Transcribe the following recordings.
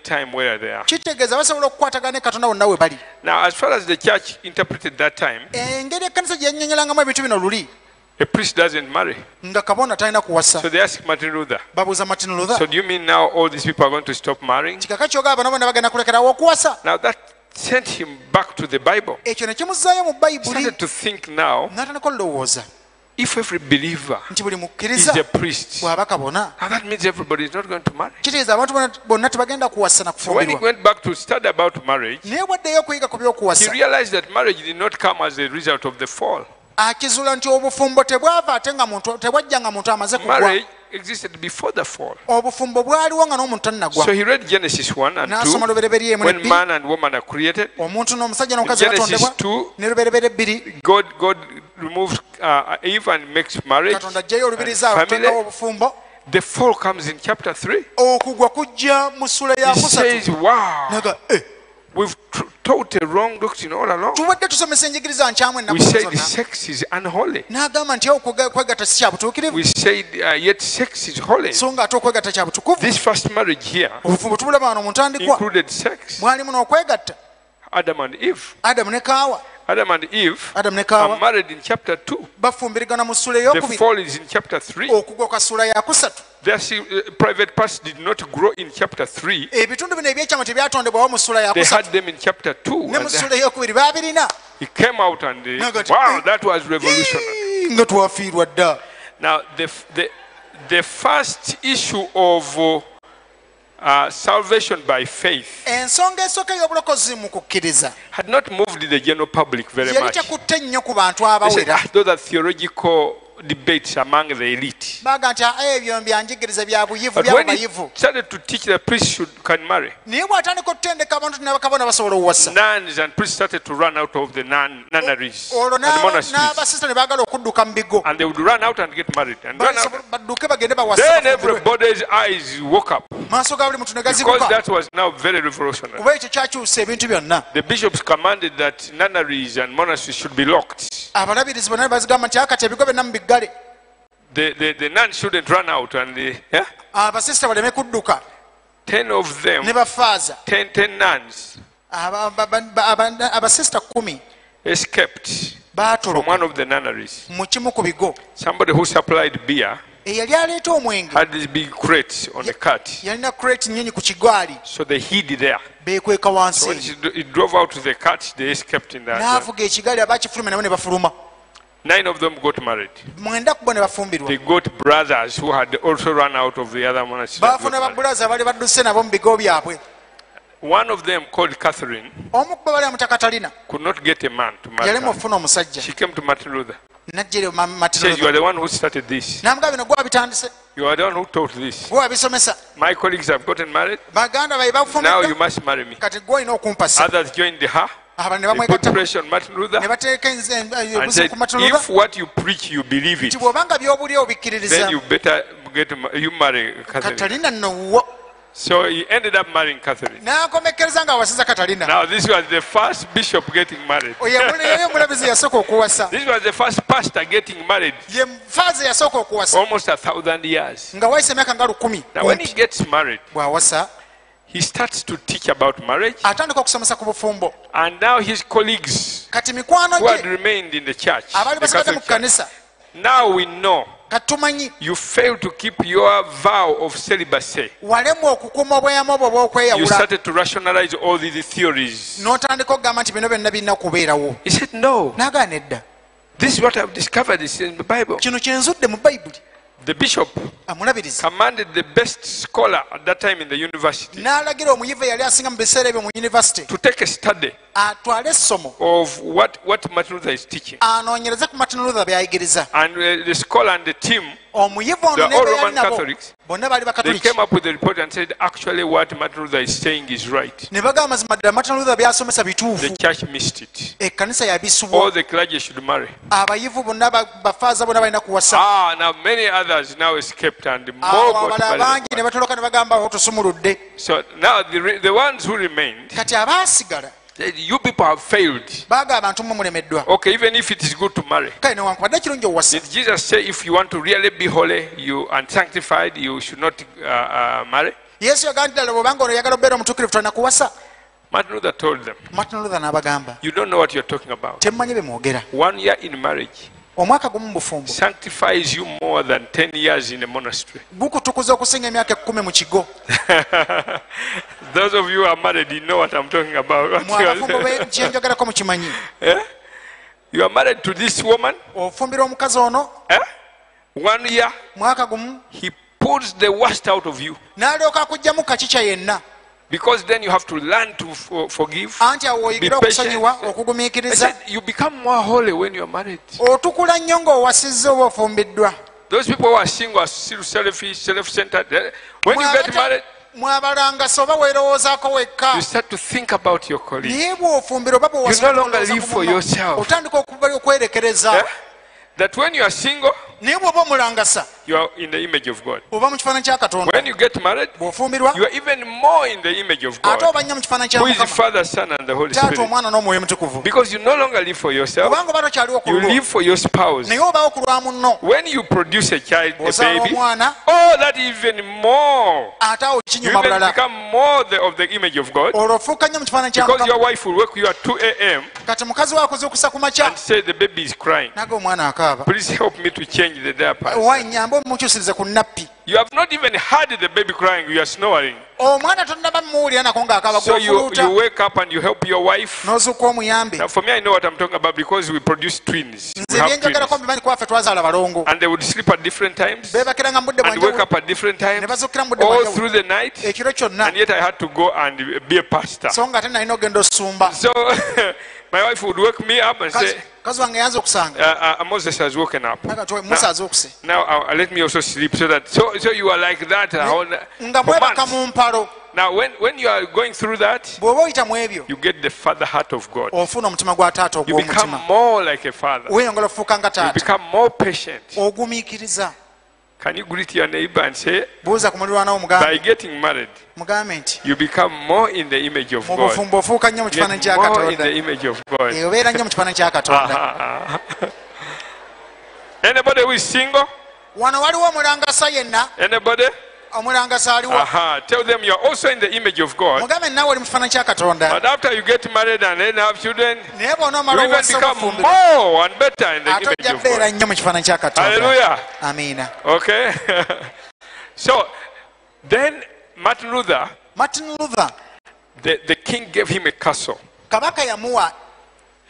time where they are. kitegeeza basobola okukwatagana ne Katonda wonna we bali. Now, as far as the church interpreted that time, engeri ekkanisa gye yannyonnyolangamu ebintu bino luli a priest doesn't marry. nga kabona talina kuwasa. So they asked Martin Luther, babuuza Martin Luther, so do you mean now all these people are going to stop marrying? kikaka kyogaba bano bonna bagenda kulekerawo okuwasa. Now that sent him back to the Bible. ekyo ne kimuzzaayo mu He bayibuli started to think now, n'atandika olowooza if every believer nti buli is mukkiriza a priest, bw'aba kabona now that means everybody is not going to marry. kitegeeza abantu bonna tebagenda kuwasa na So when he kufumbirwa. went back to study about marriage, naye bwaddeyo okuyiga ku he by'okuwasa realized that marriage did not come as a result of the fall. akizuula nti obufumbo tebwava ate nga muntu tebwajja nga muntu amaze kugwa. Marriage existed before the fall. obufumbo bwaliwo nga n'omuntu tannagwa. So he read Genesis 1 and n'asoma 2, lubereberye emu when n'ebbiri. man and woman are created. omuntu n'omusajja n'omukazi Genesis batondebwa 2, ne luberebere ebbiri. God removes Eve and makes marriage katonda ajjayo and olubiriza family. atondawo obufumbo. The fall comes in chapter 3. okugwa kujja mu ssula ya He says, kusatu. wow, naga we've taught a wrong doctrine all along. tubadde tusomesa enjigiriza nkyamu We ennaku said zonna. sex is unholy. n'agamba nti okwegatta si kya butuukirivu We said yet sex is holy. so nga ate okwegatta kya butukuvu. This first marriage here obufumbo tubulaba wano mu ntandikwa included sex. mwalimu n'okwegatta. Adam and Eve. adamu ne kaawa Adam and Eve adamu ne are kaawa married in chapter 2. bafumbirigana mu ssula The ey'okubiri. fall is in chapter 3. okugwa kwa ssula ya kusatu. Their private parts did not grow in chapter 3. ebitundu bino ebyekyama tebyatondebwawo mu ssula ya They had kusatu them in chapter 2. ne mu ssula ey'okubiri baabirina. He came out and Nagati. wow, that was revolutionary. nga twafiirwa dda. Now, the first issue of salvation by faith ensonga esooka ey'obulokozi mu kukkiriza had not moved the general public very yali much. tekutte nnyo ku bantu They said, abawera. those are theological debates among the elite. baga nti ebyo byanjigiriza bya buyivu But bya when he bayivu. started to teach that priests can marry, naye bw'atandika okutendeka abantu n'abakabona basobola okuwasa. nuns and priests started to run out of the nunneries olwo and monasteries. n'abasista ne baagala okudduka mu bigo And they would run out and get married. And run out. badduke bagende bawasa. Then everybody's eyes woke up maaso ga buli muntu ne because gazibuka that was now very revolutionary. kuba ekyo kyakyusa ebintu byonna. The bishops commanded that nunneries and monasteries should be locked. abalabirizi bonna bazigamba nti akati ebigo byonna mu biggale. The nuns shouldn't run out, and abasista baleme kudduka 10 of them, ne bafaaza. 10 nuns abasista 10 escaped from baatoloka one of the nunneries. mu kimu ku bigo. Somebody who supplied beer eyali aleeta omwenge had this big crate on the cart, yalina crate nnyonyi ku kigaali so they hid there. beekweka So when wansi. he drove out to the cart, they escaped in that. n'avuga ekigaali abakifuluma nabo ne bafuluma. 9 of them got married. mwenda ku bo ne bafumbirwa. They got brothers who had also run out of the other monasteries. and got baafuna married. babulaza bali badduse nabo mu bigo byabwe. One of them, called Catherine, omu ku bali amutaka talina could not get a man to marry yalema her. okufuna omusajja. She came to Martin Luther. najjere She says, you are the one who started this. n'amugamba bino gwe wabitandise You are the one who taught this. gwe wabisomesa. My colleagues have gotten married. baganda baye Now you bafumidwa must marry me. kati gwe olina okumpasa. Others joined her. abalala ne They put bamwegatta pressure on Martin Luther ne bateeka and ebuzibu said, ku matuluba if what you preach, you believe it, nti bw'obanga by'obulya then obikkiririza you better you marry Catherine. katalina nno. So he ended up marrying Catherine. n'akomekkereza ng'awasiza katalina. Now this was the first bishop getting married. yali omulabizi yasooka okuwasa. This was the first pastor getting married. ye faaza yasooka okuwasa Almost 1,000 years. nga wayise emyaka nga 10. Now when he gets married, bw'awasa he starts to teach about marriage. atandika okusomesa ku bufumbo. And now his colleagues kati mikwano who had gye remained in the church, abaali the basigadde mu Catholic church, kkanisa now we know kati tumanyi you failed to keep your vow of celibacy. walemu okukuuma obweyamo bwo You obw'okweyawula started to rationalize all these theories. n'otandika okugamba nti bino byonna birina kubeerawo. He said, no, n'agaana nedda. this is what I've discovered is in the Bible. kino kyenzudde mu bayibuli. The bishop amulabiriza commanded the best scholar at that time in the university n'alagira omuyivu eyali asinga mu biseera ebyo mu yunivasite to take a study atwale essomo of what Martin Luther is teaching. anoonyereze ku Martin Luther by'ayigiriza. And the scholar and the team, omuyivu ono they are ne all be yali Roman nabo Catholics. bonna baali They bakatoliki came up with a report and said, actually what Martin Luther is saying is right. ne bagamba mazima ddala Martin Luther by'asomesa The bituufu. church missed it. ekkanisa All yabisubwa. the clergy should marry. abayivu bonna bafaaza bonna balina kuwasa. Now many others now escaped and more awo got abalala bangi ne married. batoloka ne bagamba awo tusumuludde. So now the ones who remained, kati abaasigala said, you people have failed. baagamba abantu mmwe mulemeddwa. Okay, even if it is good to marry. kale newankubadde ekirungi owasa. Did Jesus say if you want to really be holy and sanctified, you should not marry? yesu yagamba ddala bwobanga oyagala obeera omutuukirivu tolina kuwasa. Martin Luther told them, Martin Luther n'abagamba you don't know what you're talking about. temmanyi bye mwogera. 1 year in marriage omwaka gumu mu bufumbo sanctifies you more than 10 years in a monastery. gukutukuza okusinga emyaka 10 mu kigo. Those of you who are married, you know what I'm talking about. mwabafumbo kyenjogerako mukimanyi. You are married to this woman. ofumbira omukazi ono 1 year, mwaka gumu he pulls the worst out of you. n'alyoka akugjamu kakica yenna. Because then you have to learn to forgive. anti awo oyigira okusonyiwa I okugumiikiriza. said, you become more holy when you're married. otukula nnyo ng'owasizza oba ofumbiddwa. Those people who are single are still selfish, self-centered. When you get married, mwabalangasa oba weerowoozaako wekka you start to think about your colleague. naye bw'ofumbira oba You no longer live for yourself. otandika okwerekereza. That when you are single, naye bw'oba omulangasa you are in the image of God. oba mu kifaananyi kya Katonda. When you get married, bw'ofumbirwa you are even more in the image of God, ate oba nnyo mu kifaananyi kya who is the Mukama. Father, Son, and the Holy taata Spirit. omwana n'omwoyo mutukuvu. Because you no longer live for yourself, kubanga oba tokyaliwo ku you lulwo live for your spouse. naye obawo ku lwa munno. When you produce a child, a bw'ozaala baby, omwana oh, that even more. ate awo You kinyuma even bulala. become more of the image of God. olwo ofuuka nnyo mu kifaananyi kya Because your Mukama. wife will wake you at 2 a.m. kati mukazi waakuzuukusa ku makya and say the baby is crying. naga omwana akaaba. Please help me to change the diapers. wanyambe omukyusirize ku nappi. You have not even heard the baby crying, you are snoring. omwana tonnaba muwulira nako ng'akaaba So you gw'ofuluuta wake up and you help your wife. n'ozuuka omuyambe. Now for me, I know what I'm talking about because we produce twins. We nze have byenjogerako twins. mbimanyi kwaffe twazaala balongo. And they would sleep at different times beebakiranga mu budde and wake bwanjawulo up at different ne times bazuukira mu budde all bwanjawulo through the night. ekiro kyonna. And yet I had to go and be a pastor. so nga ate nalina ogenda osumba. So my wife would wake me up and say, mukazi wange yanze okusanga Moses has woken up. musa azuukuse. Now let me also sleep so that so you are like that nga for mwebaka months. mu mpalo. Now when you are going through that, bw'oba oyita mu ebyo you get the father heart of God. ofuna omutima gwa taata You become ogw'omutima. more like a father. weeyongera okufuuka nga You taata. become more patient. ogumiikiriza. Can you greet your neighbor and say, buuza ku mulirwanawo by mugambe getting married, nti you become more in the image of mu God. bufumbo ofuuka nnyo mu kifaananyi Get kya more in Katonda. the image of God. obeera nnyo mu kifaananyi kya Katonda. Anybody who is single? wano waliwo omulangasa yenna. Anybody? omulangasa aliwo. Tell them you're also in the image of God. mugambe naawe oli mu kifaananyi kya Katonda. But after you get married and then have children, naye bw'ona you omala even owasa become obufumbiro more and better in the ate image ojja of beera God. nnyo mu kifaananyi kya Katonda. Hallelujah. amiina. Okay? So, then Martin Luther, Martin Luther the king gave him a castle. kabaka yamuwa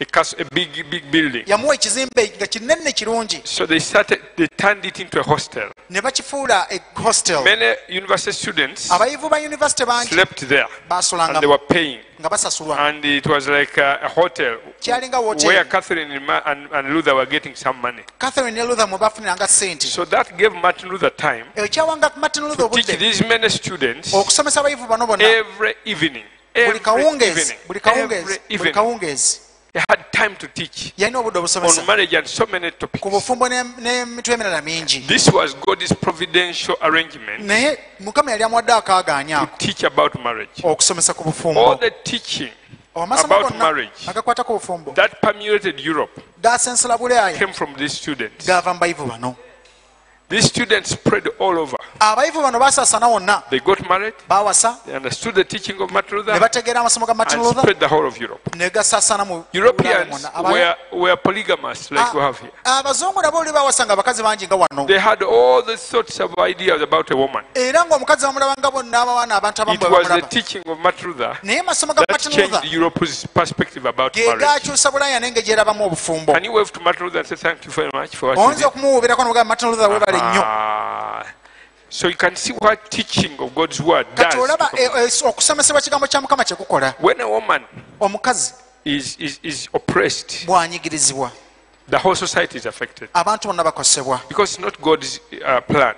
A big building. yamuwa ekizimbe nga kinene kirungi. So they turned it into a hostel. ne bakifuula e hostel. Many university students abayivu ba yunivasite bangi slept there and they baasulanga were paying. nga basasulwa. And it was like a hotel kyalinga where hotel. Catherine and Luther were getting some money. Catherine ne Luther mwe bafuniranga sente. So that gave Martin Luther time ekyawanga Martin Luther to teach obudde these many students okusomesa abayivu bano bonna every evening. buli kawungeezi. Every evening. They had time to teach yalina obudde obusomesa on marriage and so many ku topics. bufumbo n'emitwe emirala mingi. This was God's providential arrangement naye mukama yali amuwadde akaaganya to teach about marriage. okusomesa ku All bufumbo. the teaching amasomo about gonna marriage agakwata ku bufumbo that permeated Europe gaasensera bulaaya came from these students. gaava mu bayivu bano. These students spread all over. abayivu bano baasaasana wonna. They got married, baawasa they understood the teaching of Martin ne Luther, bategeera amasomo ga Martin and Luther spread the whole of Europe. ne gasaasana mu Europeans were polygamous, like we have here. abazungu nabo oli baawasanga abakazi bangi nga wano. They had all the sorts of ideas about a woman. era ng'omukazi bamulaba nga bonna abawaana abantu abamu It bwe was the bamulaba. teaching of Martin Luther naye amasomo ga that Martin changed Luther Europe's perspective about ge marriage. gaakyusa bulaaya n'engeri gyerabamu obufumbo. Can you wave to Martin Luther and say thank you very much for what oyinza you did? okumuwuubirako n'omugamba Martin Luther weebale nnyo. So you can see what teaching of God's word kati does. olaba okusomesebwa kigambo kya Mukama kye kukola. When a woman omukazi is oppressed, bw'anyigirizibwa the whole society is affected. abantu bonna bakosebwa Because it's not God's plan.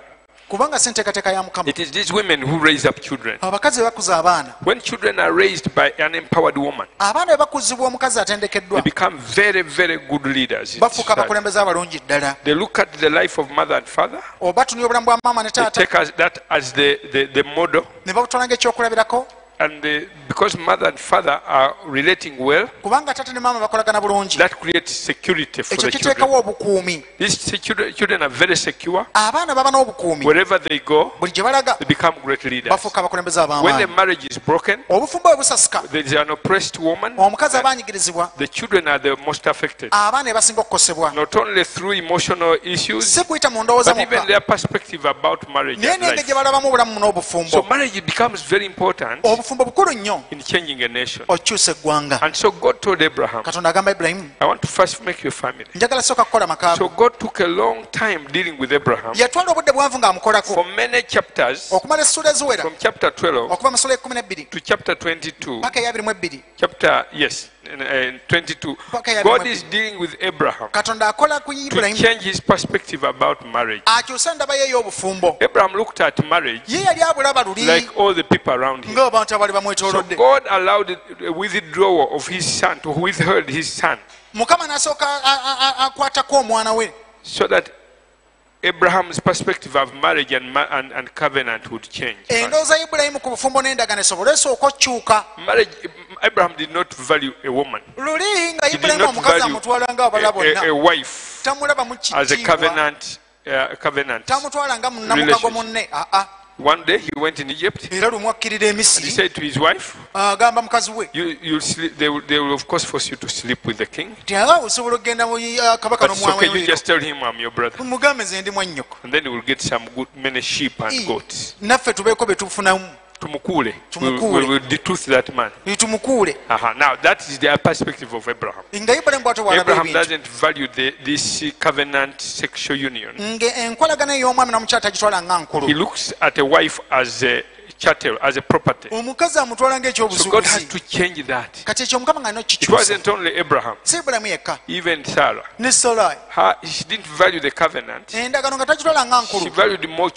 kubanga si nteekateeka ya Mukama. It is these women who raise up children. abakazi be bakuza abaana. When children are raised by an empowered woman, abaana be bakuzibwa omukazi they atendekeddwa become very, very good leaders. in bafuuka society. abakulembeze abalungi ddala. They look at the life of mother and father. oba tunuya obulamu bwa maama ne They taata take that as the model. ne babutwala ng'ekyokulabirako. because mother and father are relating well, kubanga taata ne maama bakolagana bulungi, that creates security for ekyo the children. kiteekawo obukuumi. These children are very secure. Abaana baba n'obukuumi, Wherever they go, buli gye balaga they become great leaders. bafuuka abakulembeze When the ab'amaanyi. marriage is broken, Obufumbo bwe busasika, there is an oppressed woman. omukazi aba anyigirizibwa, The children are the most affected, abaana be basinga okukosebwa, not only through emotional issues, si kuyita mu ndowooza but even mukka, their perspective about marriage naye and n'engeri life. gye balabamu obulamu So n'obufumbo. marriage becomes very important Obufumbo bukulu nnyo in changing a nation. okukyusa eggwanga. And so God told Abraham, Katonda agamba Ibulayimu, I want to first make you a family. njagala sooka kukola maka So go. God took a long time dealing with Abraham. Yatwala obudde buwanvu ng'amukolako For many chapters, okumala essuula eziwera, from chapter 12 okuva mu ssuula y'ekumi to chapter 22, paka eya 22, Paka ya God bimwe is dealing with Abraham Katonda akola ku to Ibulayimu change his perspective about marriage. akyusa endaba ye ey'obufumbo. Abraham looked at marriage Ye yali abulaba luli like all the people around him. ng'abantu abali So bamwetoolodde. God allowed a withdrawal of his son, to withhold his son, Mukama n'asooka akwatako omwana we, so that Abraham's perspective of marriage and covenant would change. endowooza ya Ibulayimu ku bufumbo n'endagaano esobole esooka okukyuka. Marriage, Abraham did not value a woman. Luli nga He did Ibulayimu not omukazi value amutwala ng'abala a bonna, wife tamulabamu as a kitiibwa, covenant. tamutwala nga munnamukago munne. One day he went in Egypt. Era lumu akkirira e And he Misiri, said to his wife, agamba mukazi we "You'll sleep. They will of course force you to sleep with the king. nti osobola okgenda mu kabaka But it's okay. You n'omwawewero, just tell him I'm your brother, mugambe nze ndi mwannyoko, and then he will get many sheep and goats. naffe tubeeko bye tufunamu, Tumukule. Tumukule. We will detooth that man." tumukuule. Now that is the perspective of Abraham. Nga Ibulayimu bw'atyo bw'alaba Abraham ebintu, doesn't value this covenant sexual union. enkolagana ey'omwami n'omukyala tagitwala nga He nkulu, looks at a wife as a chattel, as a property. omukazi amutwala So God has ng'ekyobusuubuzi. to change that. Kati ekyo Mukama nga alina It okukikyusa. wasn't only Abraham, Si Ibulayimu yekka, even Sarah. ne Sarai She didn't value the covenant. endagaano nga tagitwala nga She nkulu. valued more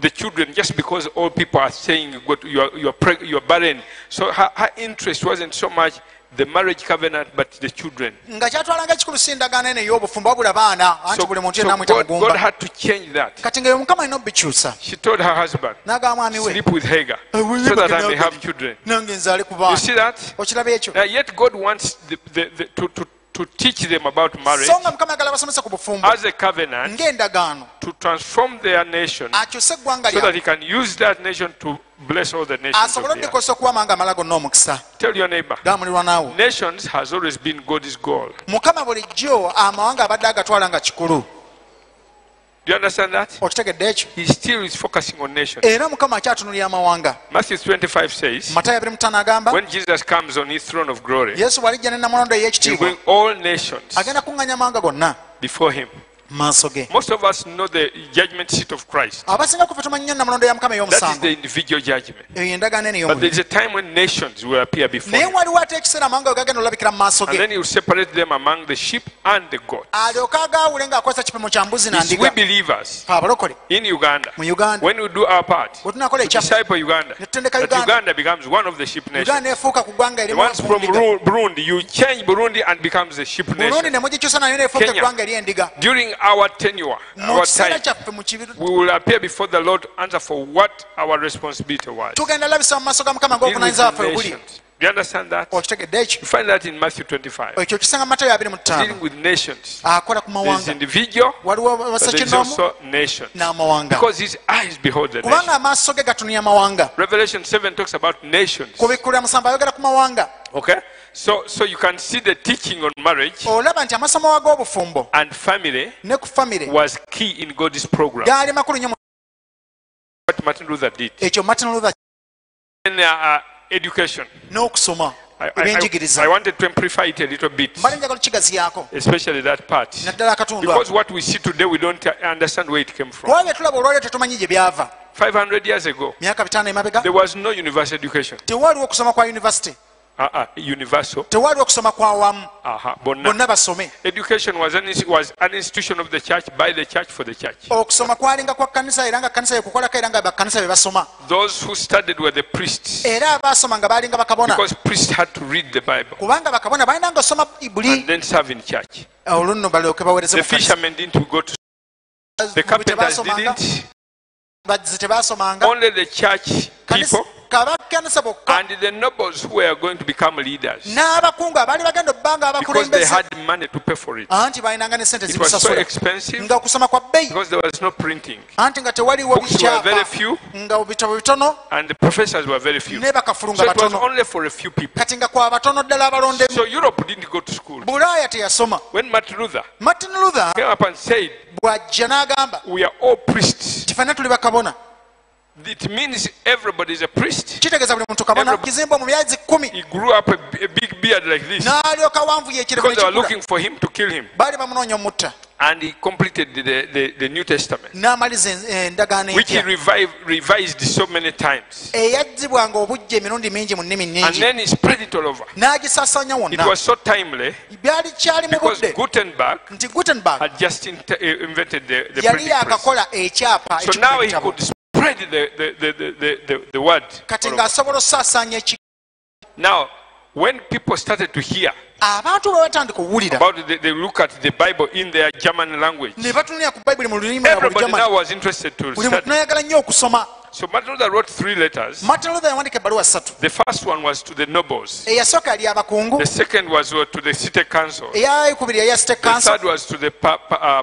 the children, just because all people are saying you're barren. So her interest wasn't so much the marriage covenant, but the children. Nga kyatwalanga ekikulu si endagaano eno ey'obufumbo wabula baana, anti So, buli muntu yenna amuyita God mugumba. had to change that. Kati nga Mukama alina obikyusa. She told her husband, N'agamba mwami we, sleep with Hagar, so that I may have children. nange nzaale ku You baana. see that? Okiraba ekyo? Yet God wants to teach them about marriage So nga Mukama ayagala basomesa ku bufumbo as a covenant, ng'endagaano, to transform their nation, akyuse eggwanga so that lyabwe, He can use that nation to bless all the nations of asobole the earth. oddikozesa okuwama nga amala gonna omukisa. Tell your neighbor, Gamulirwa naawe, nations has always been God's goal. Mukama bulijjo amawanga abadde agatwala nga kikulu. Do you understand that? Okitegedde ekyo? He still is focusing on nations. Era Mukama akyatunulira amawanga. Matthew 25 says, Matayo 25 agamba, when Jesus comes on his throne of glory, Yesu bw'alijja ne namulondo he will ey'ekitiibwa, bring all nations agenda kuŋŋanya amawanga gonna before him. mu maaso ge. Most of us know the judgment seat of Christ. Abasinga ku ffe tumanyi nnyo namulondo ya Mukama That is ey'omusango. the individual judgment. Eyo endagaano eno But there ey'omubiri. is a time when nations will appear before Naye him. waliwo ate ekiseera amawanga we gagenda olabikira mu maaso And ge. then he will separate them among the sheep and the goats. Alyoke agaawule ng'akozesa kipimo kya mbuzi na It's we ndiga. believers Fe abalokole in Uganda, mu Uganda, when we do our part, bwe tunakola to ekyaffe, disciple Uganda, ne tutendeka that Uganda, Uganda becomes one of the sheep nations. Uganda efuuka ku ggwanga The erimu ones from endiga. Burundi, you change Burundi and becomes the sheep Burundi nation. ne mugikyusa nayo neefuuka Kenya. eggwanga eriendiga. During our tenure, Mu our kiseera time, kyaffe mu kibiru we will appear before the Lord, answer for what our responsibility was. tugenda labisa mu maaso ga Mukama Deal with ng'obuvunaanyizibwa the waffe bwe buli. nations. Do you understand that? Okitegedde ekyo? You find that in Matthew 25. Ekyo kisanga mu Matayo 25. Dealing with nations. Akola ku There's mawanga. individual, Waliwo but there's basakinoomu also nations. n'amawanga. Because his eyes behold the Kubanga nations. amaaso ge gatunulira amawanga. Revelation 7 talks about nations. Ku Bikkulirwa 7 ayogera ku mawanga. Okay? So you can see the teaching on marriage Olaba nti amasomo ag'obufumbo and family ne ku famire was key in God's program. gaali makulu nnyo mu What Martin Luther did. ekyo Martin Luther In education, n'okusoma I ebyenjigiriza. wanted to amplify it a little bit, Mbali njagala okukigaziyako especially that part. naddala akatundu Because ako. what we see today, we don't understand where it came from. Kuba bye tulaba olwaliro tetumanyi gye byava. 500 years ago, Myaka 5 emabega there was no universal education. tewaliwo okusoma kwa yunivasite, Universal. tewaliwo okusoma kwa wamu, Bonna. bonna basome. Education was an institution of the church, by the church, for the church. Okusoma kwalinga kwa kkanisa era nga kkanisa yekukolako era nga bakkanisa be basoma. Those who studied were the priests, Era abaasoma nga baalinga bakabona. because priests had to read the Bible Kubanga bakabona balina nga osoma buli and then serve in church. olunno balyoke baweereze The mu kkanisa. fishermen didn't go to school. The carpenters didn't. Bazzi tebaasomanga. Only the church people kabakkanisa bokka and the nobles who were going to become leaders n'abakungu abaali bagenda obbanga because they abakulembeze had money to pay for it. anti balinanga ne sente It was so zimusasula expensive nga okusoma kwa bbeeyi because there was no printing. anti nga tewaliwo Books were very bikyapa few nga bitabo bitono and the professors were very few. ne bakafulu nga So it was batono only for a few people. kati nga kwa batono ddala abalondemu So Europe didn't go to school. bulaaya teyasoma When Martin Luther martin luther came up and said, bw'ajja n'agamba we are all priests, ti ffenna tuli bakabona it means everybody is a priest. kitegeeza buli muntu kabona kizimba mu myezi 10 He grew up a big beard like this n'alyoka wanvu yeekire because they were looking for him to kill him. baali bamunoonya omutta And he completed the New Testament, n'amaliza endagaano which he empya revised so many times. eyazzibwanga obujja emirundi mingi mu nnimi And nnyingi then he spread it all over. n'agisaasanya It wonna was so timely byali kyali mu because budde Gutenberg nti gutenberg had just invented the yali printing press. yakakola ekyapa So now he ekikubitabo could spread the word. kati all over. ng'asobola osaasaanya eki Now, when people started to hear abantu bwe batandika okuwulira about they look at the Bible in their German language, ne batunulira ku bayibuli mu lulimi lwabwe everybody now olujamani was interested to buli muntu study. n'ayagala nnyo okusoma So Martin Luther wrote 3 letters. martin luther yawandika ebbaluwa 3 The first one was to the nobles. eyasooka yali abakungu The second was to the city council. eyakubiri yali state The council third was to the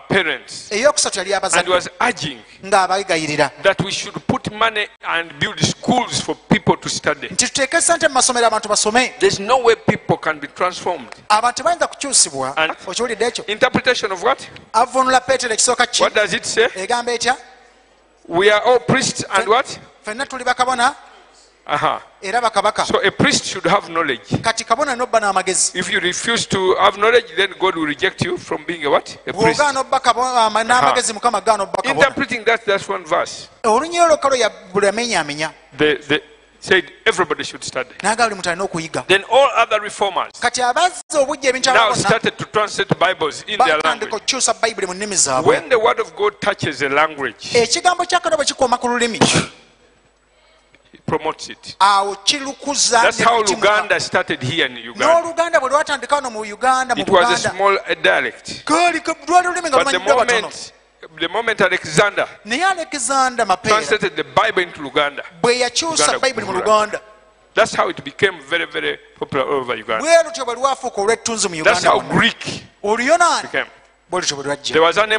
parents. eyokusatu yali And abazadde was urging ng'abagayirira that we should put money and build schools for people to study. nti tuteeke sente mu masomero abantu basome There's no way people can be transformed. abantu bayinza kukyusibwa And- okiwulidde ekyo Interpretation of what? avunula petero ekisooka ki What does it say? egamba etya We are all priests and what? ffenna tuli bakabona era bakabaka So a priest should have knowledge. kati kabona nobba n'amagezi If you refuse to have knowledge, then God will reject you from being a what? A priest. bw'ogaana obba n'amagezi mukama gaana obba kabona Interpreting that's one verse. olunyiro lokalo buli amenyaamenya They said everybody should study. n'agamba buli muntu alina okuyiga Then all other reformers kati abazza obujja ebintu now ababona started to translate Bibles in their batandika language. okukyusa bayibuli mu nnimi zaabwe When the word of God touches a language, ekigambo kya katonda bwe kikooma ku lulimi it promotes it. awo kirukuza That's ne how kukimuka. Luganda started here in Uganda. n'oluganda bwe lwatandika wano mu uganda mu It was a buganda small dialect. lwali olulimi nga But lumanyiddwa batono the moment Alexander naye alexander mapeera translated the Bible into Luganda, bwe yakyusa Uganda bayibuli mu grew. luganda that's how it became very, very popular all over Uganda. bwe lutyo bwe lwafuuka olw'ettunzi mu That's uganda how wonna. Greek oluyonaani became. bwe lutyo bwe lwajja There was an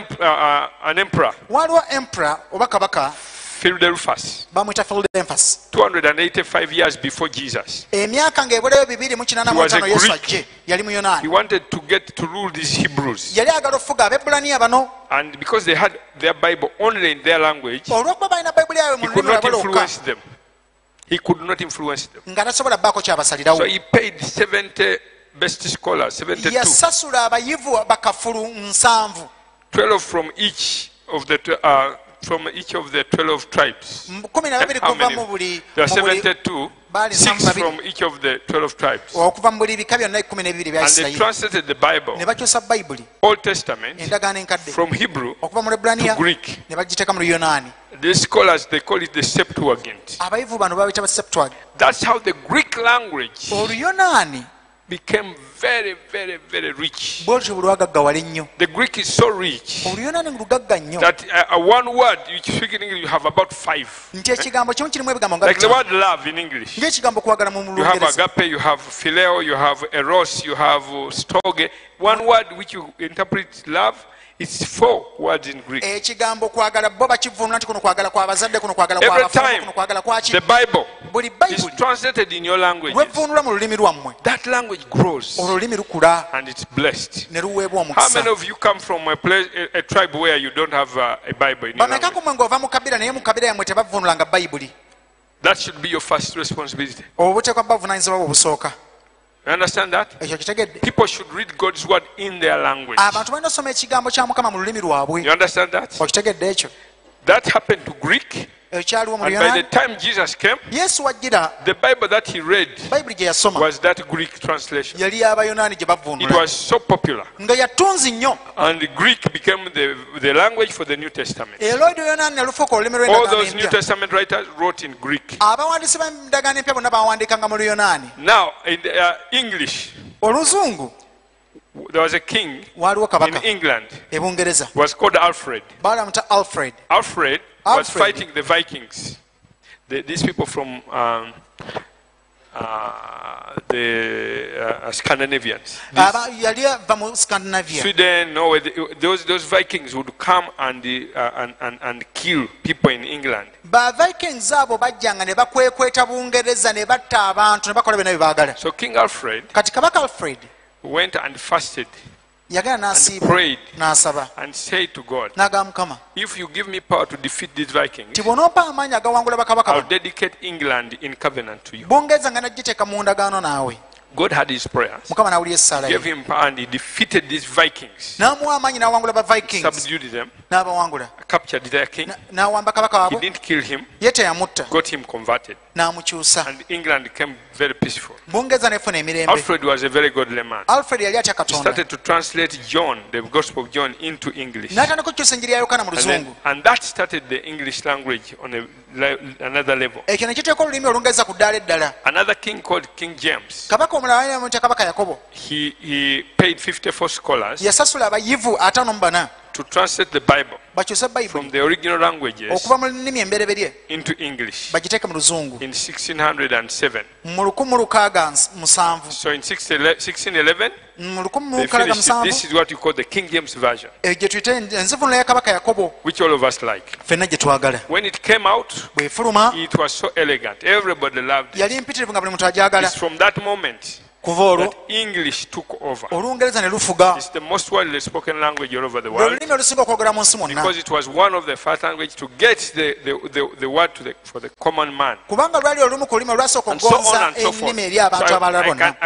emperor, waliwo emperor oba kabaka Philadelphus, bamwita philadelphus 285 years before Jesus. emyaka ng'ebulayo 285 yesu ajje yali He muyonaani wanted to get to rule these Hebrews. yali agala okufuga abebulaniya bano And because they had their Bible only in their language, olw'okuba balina bayibuli yaabwe mu he could lulimi not lwabwe lwokka influence them. He could not influence them. nga tasobola bbaako kyabasalirawo So he paid 70 best scholars, 72, yasasula abayivu bakafulu 7 12 from each of the 12 tribes. 12 How kuva many? mu buli There are mu buli- 72, Bali 6 nsavu from each of the 12 tribes. okuva mu buli bika byonna 12 bya And they isirayiri translated the Bible, ne bakyusa bayibuli Old Testament, endagaano enkadde from Hebrew okuva mu lebulaniya to Greek. ne bagiteeka mu luyonaani These scholars, they call it the Septuagint. abayivu bano babita ba septwag That's how the Greek language oluyonaani became very, very, very rich. bwe lutyo bwe lwagaggawala ennyo The Greek is so rich oluyonaani lugagga nnyo that one word you speak in English, you have about 5. nti ekigambo kimu kirimu ebigambo nga Like the bitano. word love in English. ng'ekigambo kwagala mu You have lungereza agape, you have phileo, you have eros, you have stoge. One word which you interpret love, it's 4 words in Greek. ekigambo kwagala bo bakivunula nti kuno kwagala kwabazadde kuno kwagala Every kwabafumu time kuno kwagala kwaki the Bible buli is bayibuli translated in your language, lwevunula mu lulimi lwammwe that language grows olwo lulimi lukula and it's blessed. ne luweebwa How many omukisa of you come from a place, a tribe where you don't have a Bible in your bameka language? ku mmwe ng'ova mu kabira naye mu kabira yammwe tebavunulanga bayibuli That should be your first responsibility. obwo buteekwa bavunaanyizibwa bwe busooka You understand that? ekyo kitegedde People should read God's word in their language. abantu balina osoma ekigambo kya mukama mu lulimi lwabwe You understand that? okitegedde ekyo That happened to Greek. ekyaliwo mu And by the luyonaani time Jesus came, yesu wajjira the Bible that he read bayibuli gye yasoma was that Greek translation. yali y'abayonaani gye It bavunula was so popular. nga yatunzi nnyo And the Greek became the language for the New Testament. era oluyonaani ne lufuuka olulimi All lw'endagaano those New empya Testament writers wrote in Greek. abawandiisi b'endagaano empya bonna bawandiikanga mu luyonaani Now, in English, oluzungu there was a king waaliwo in kabaka England. e bungereza He was called Alfred. baalamuta alfred Alfred was Alfred. fighting the Vikings. these people from the Scandinavians. yali ava mu Scandinavia. Sweden, Norway, those Vikings would come and kill people in England. Vikings abo bajjanga ne bakwekweta Bungereza ne batta abantu ne bakola byonna bye baagala. So King Alfred Kati kabaka Alfred went and fasted yagala and n'asiiba prayed n'asaba and said to God, n'agamba Mukama if you give me power to defeat these Vikings, ti bw'onompa amaanyi agawangula bakabaka I'll bano dedicate England in covenant to you. Bungereza nga nagiteeka mu ndagaano naawe. God had his prayers, Mukama n'awulira essaala gave ye him power, and he defeated these Vikings, n'amuwa amaanyi n'awangula ba Vikings subdued them, n'abawangula captured their king. n'awamba kabaka He waabwe didn't kill him, ye teyamutta got him converted, n'amukyusa. and England became very peaceful. Bungereza n'efuna emirembe. Alfred was a very godly man. Alfred yali atya He Katonda started to translate John, the Gospel of John, into English. n'atandika okukyusa enjiri ya Yokaana mu Luzungu. And that started the English language on another level. Ekyo ne kiteeka olulimi Olungereza ku ddaala eddala. Another king called King James, Kabaka omulala yali amuyita Kabaka Yakobo he paid 54 scholars yasasula abayivu 54 to translate the Bible bakyuse from Bayibuli the original languages okuva mu nnimi embereberye into English bagiteeke mu Luzungu in 1607. mu 1607. So in 1611, mu they finished it. 1607 This is what you call the King James Version, gye tuyita enzivunula ya Kabaka Yakobo which all of us like. ffenna gye twagala. When it came out, Bw'efuluma it was so elegant. Everybody loved it. yali mpitirivu nga buli muntu agyagala. It's from that moment Kuva olwo that English took over. Olungereza ne lufuga. It's the most widely spoken language all over the Lwe world, lulimi olusinga okwogera mu nsi mwonna. because it was one of the first languages to get the word for the common man. Kubanga lwali olumu ku lulimi olwasooka And so on okugonza and so forth. ennimi eri abantu abalala bonna.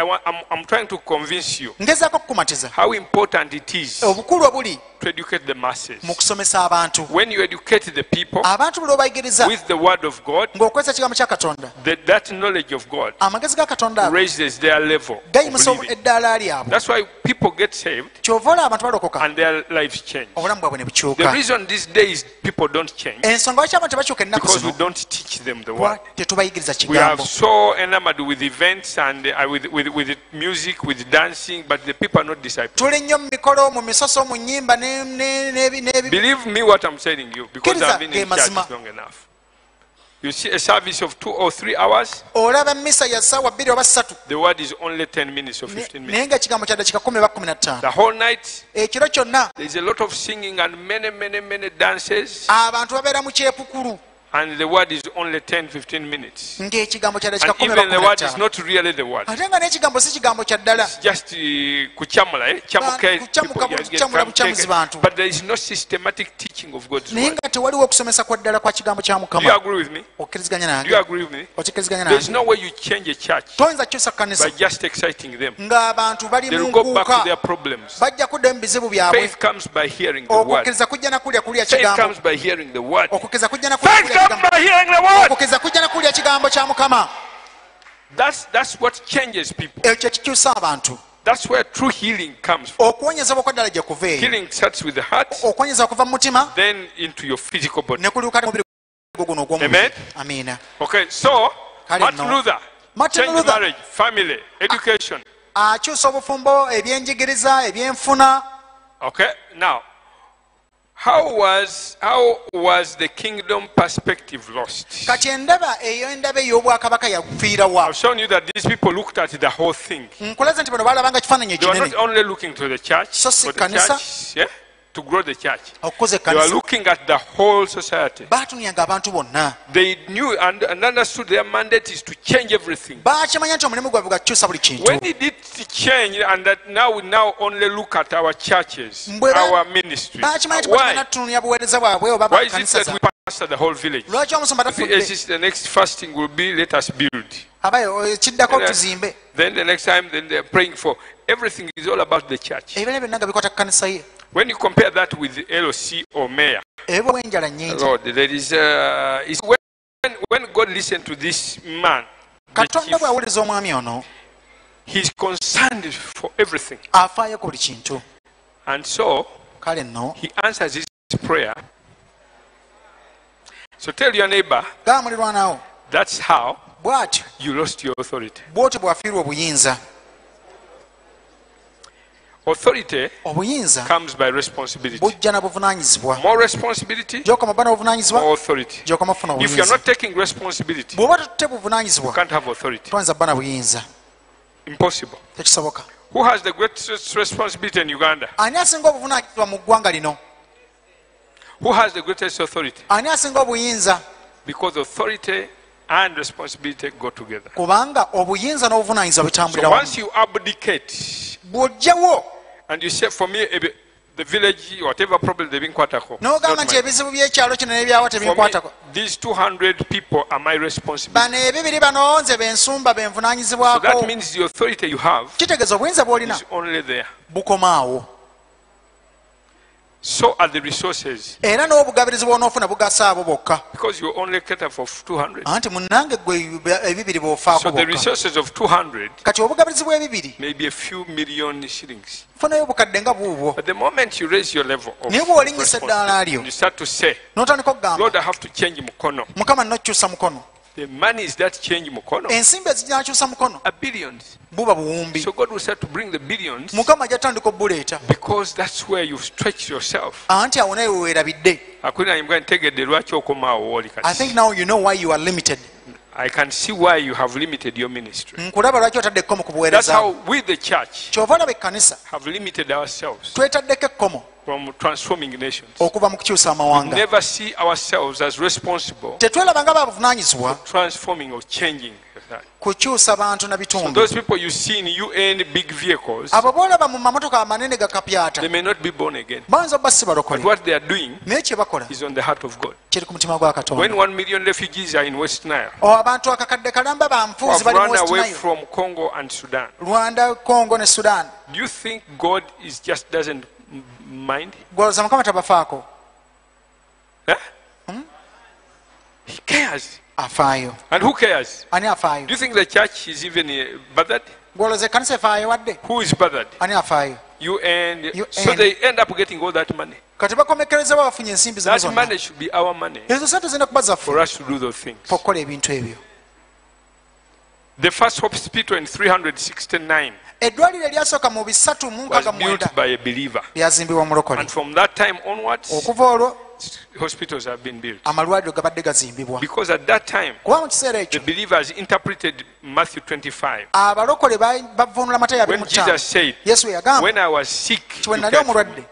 I'm trying to convince you Ngezaako okukumatiza how important it is obukulu obuli to educate the masses. mu kusomesa abantu. When you educate the people Abantu buli obayigiriza with the word of God, ng'okozesa ekigambo kya Katonda, that knowledge of God amagezi ga Katonda ago raises their level of gayimusa living. eddaala lyabwe. That's why people get saved Kyova olaba abantu balokoka and their lives change. obulamu bwabwe ne The bukyuka. reason these days people don't change, Ensonga lwaki abantu tebakyuka ennaku because we zino don't teach them the word. tetubayigiriza We are kigambo. so enamored with events and with music, with dancing, but the people are not disciples. Tuli nnyo mu mikolo, mu misoso, mu nnyimba n'ebi. Believe me what I'm telling you, because Kiriza I've been in ge mazima. church long enough. You see a service of 2 or 3 hours, Olaba misa ya ssaawa 2 oba 3 the word is only 10 minutes or 15 minutes. naye nga ekigambo kya dakiika 10 oba 15. The whole night, Ekiro kyonna there's a lot of singing and many dances, abantu babeera mu kyepukulu and the word is only 10-15 minutes. ng'ekigambo kya dakiika And 10 oba even the word is 15. not really the word. Ate nga n'ekigambo si kigambo kya ddala. It's just kuchamula, chamuke, Kuchamuka, kuchamula buchamuzi bantu. but there is no systematic teaching of God's Naye word. nga tewaliwo okusomesa kwa ddala kwa kigambo kya Do you Mukama. agree with me? Okkiriziganya Do you nange? agree with me? Okikkiriziganya There's nange? no way you change a church Toyinza kukyusa kkanisa by just exciting them. ng'abantu bali They'll mu go back to nkuuka their problems. bajja kudda mu bizibu byabwe. Faith comes by hearing the word. Okukkiriza kujja na kulya Faith kigambo. comes by hearing the word. Okukkiriza kujja na Faith kulya comes kigambo. by hearing the word. Okukkiriza kujja na kulya kigambo kya Mukama. That's what changes people. Ekyo kye kikyusa abantu. That's where true healing comes from. Okuwonyezebwa kwa ddala gye kuva eyo. Healing starts with the heart, Okuwonyeza kuva mu mutima then into your physical body. ne kulyoka mubiri guno ogw'omubiri. Amen. Amiina. Okay, so Kale Martin nno. Luther Martin changed Luther. marriage, family, education. Akyusa obufumbo, ebyenjigiriza, ebyenfuna. Okay, now how was the kingdom perspective lost? Kati endaba ey'obwakabaka yafiira wa. I've shown you that these people looked at the whole thing. Nkulaze nti bano baalabanga kifaananyi They were ekinene. not only looking to the church, So si for the kanisa. church, yeah, to grow the church. Okukuza They were ekkanisa. looking at the whole society. Baatunulyanga abantu bonna. They knew and understood their mandate is to change everything. Baakimanya nti omulimu gwabwe gwa kukyusa buli kintu. When did it change and that now we only look at our churches, our ministries? Baakimanya nti Why? batunuulya buweereza bwabwe oba Why is it bakkanisa that we zaabwe. pastor the whole village? Lwaki omusumba Yes, tafudde? the next fasting will be let us build. Abayo kiddako tuzimbe. Then the next time, then they're praying for everything is all about the church. Ebirala byonna nga bikwata kkanisa ye. When you compare that with the LOC or mayor, Ebyo bw'enjala nnyingi. Lord, there is when God listened to this man, the Katonda chief, bw'awuliriza omwami ono he's concerned for everything, afaayo ku buli kintu. and so Kale nno he answers his prayer. So tell your neighbor gaa mulirwanawo that's how bw'atyo you lost your authority. bw'otyo bw'afiirwa obuyinza. Authority obuyinza comes by responsibility. bujja na buvunaanyizibwa. More responsibility, Gy'okoma bba n'obuvunaanyizibwa, more authority. gy'okoma funa If you're obuyinza. not taking responsibility, Bw'oba tutte you buvunaanyizibwa can't have authority. toyinza bba na buyinza. Impossible. Tekisoboka. Who has the greatest responsibility in Uganda? Ani asinga obuvunaanyizibwa mu ggwanga lino? Who has the greatest authority? Ani asinga obuyinza? Because authority and responsibility go together. Kubanga obuyinza n'obuvunaanyizibwa bitambulira So wamu. once you abdicate Bw'ojjawo and you say, for me, the village, whatever problem they've been kwatako, n'ogamba nti ebizibu by'ekyalo kino n'ebyawa for me, tebinkwatako. these 200 people are my responsibility. Bano ebibiri bano nze bensumba So that benvunaanyizibwako. means the authority you have Kitegeeza obuyinza bw'olina is only there. bukomaawo. So are the resources, Era n'obugabirizi bw'onoofuna bugasa abo bokka. because you only cater for 200. Anti munnange gwe ebibiri bw'ofaako So the bokka. resources of 200 Kati obugabirizi bw'ebibiri may be a few million shillings. funayo obukadde nga buubwo. But the moment you raise your level of Naye bw'olinnyisa eddaala responsibility, lyo you start to say, n'otandika okugamba Lord, I have to change mukono. Mukama nnokyusa mukono. The money is that change mukono Ensimbi ezinakyusa mukono are billions. buba buwumbi. So God will start to bring the billions Mukama ajatandika obuleeta. because that's where you stretch yourself. Anti awo naye weerabidde. Akulira imbwa ntegedde lwaki okomaawo woli I kati. think now you know why you are limited. I can see why you have limited your ministry. Nkulaba lwaki otadde ekkomo ku That's buweereza. how we, the church, Kyova olaba ekkanisa have limited ourselves twetaddeko ekkomo from transforming nations. okuva mu kukyusa amawanga. Never see ourselves as responsible Tetwelaba nga babuvunaanyizibwa for transforming or changing. kukyusa bantu na So bitundu. those people you see in UN big vehicles, Abo boolaba mu mamotoka amanene gakapyata they may not be born again. bayinza obba si But balokole, what they are doing naye kye bakola is on the heart of God. kiri ku mutima gwa When Katonda. 1 million refugees are in West Nile, Abantu akakadde kalamba who banfuuzi have bali mu run West away Nile, from Congo and Sudan, Rwanda, Congo ne Sudan. do you think God is just doesn't mind? Gwolooza Mukama tabafaako, Huh? He cares. afaayo. And who cares? Ani afaayo? Do you think the church is even bothered? Gwolooza ekkanisa efaayo wadde? Who is bothered? Ani afaayo? UN. UN. So they end up getting all that money. Kati bakomekerezebwa bafunye ensimbi zino That zonna. money should be our money Ezo sente zirina kuba zaffe for us to do those things. okukola ebintu ebyo. The first hospital in 369 Eddwaliro eryasooka mu 369 was built by a believer. lyazimbibwa mulokole. And from that time onwards, Okuva olwo hospitals have been built. amalwaliro gabadde gazimbibwa. Because at that time, Kuba mu kiseera the ekyo believers interpreted Matthew 25. abalokole bavvuunula Matayo When 25. Jesus said, Yesu we yagamba when I was sick, bwe you nali cared for me. omulwadde,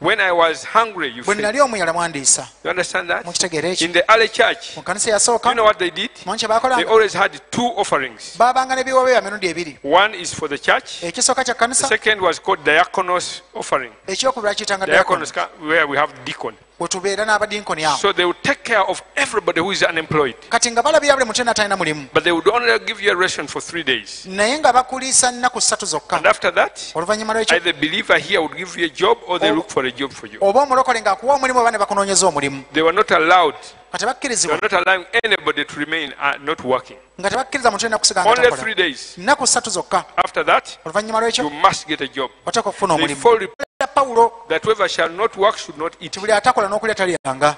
When I was hungry, you bwe fed. nali omuyala mwandiisa. You understand that? Mukitegeera ekyo? In the early church, Mu kanisa you eyasooka know what they did? manyi kye They baakolanga? always had two offerings. Baabanga n'ebiweebwa bya mirundi ebiri. One is for the church. Ekisooka kya The kanisa, second was called diakonos offering. ekyokubiri bakiyitanga Diakonos, diakono, where we have deacon. we tubeera n'abadinkoni awo. So they would take care of everybody who is unemployed. Kati nga balabira buli muntu yenna atalina mulimu, But they would only give you a ration for 3 days. naye nga bakuliisa nnaku 3 zokka. And after that, Oluvannyuma lwekyo either believer here would give you a job or they Oh. look for a job for you. oba omulokole ng'akuwa omulimu oba ne bakunoonyeza omulimu. They were not allowed, Nga they were tebakkirizibwa, not allowing anybody to remain not working. nga tebakkiriza muntu yenna kusiga nga Only takola. 3 days. Nnaku 3 zokka. After that, Oluvannyuma you lwekyo must get a job. oteeka okufuna They omulimu. follow Pawulo that whoever shall not work should not eat. ti buli atakola n'okulya talyanga.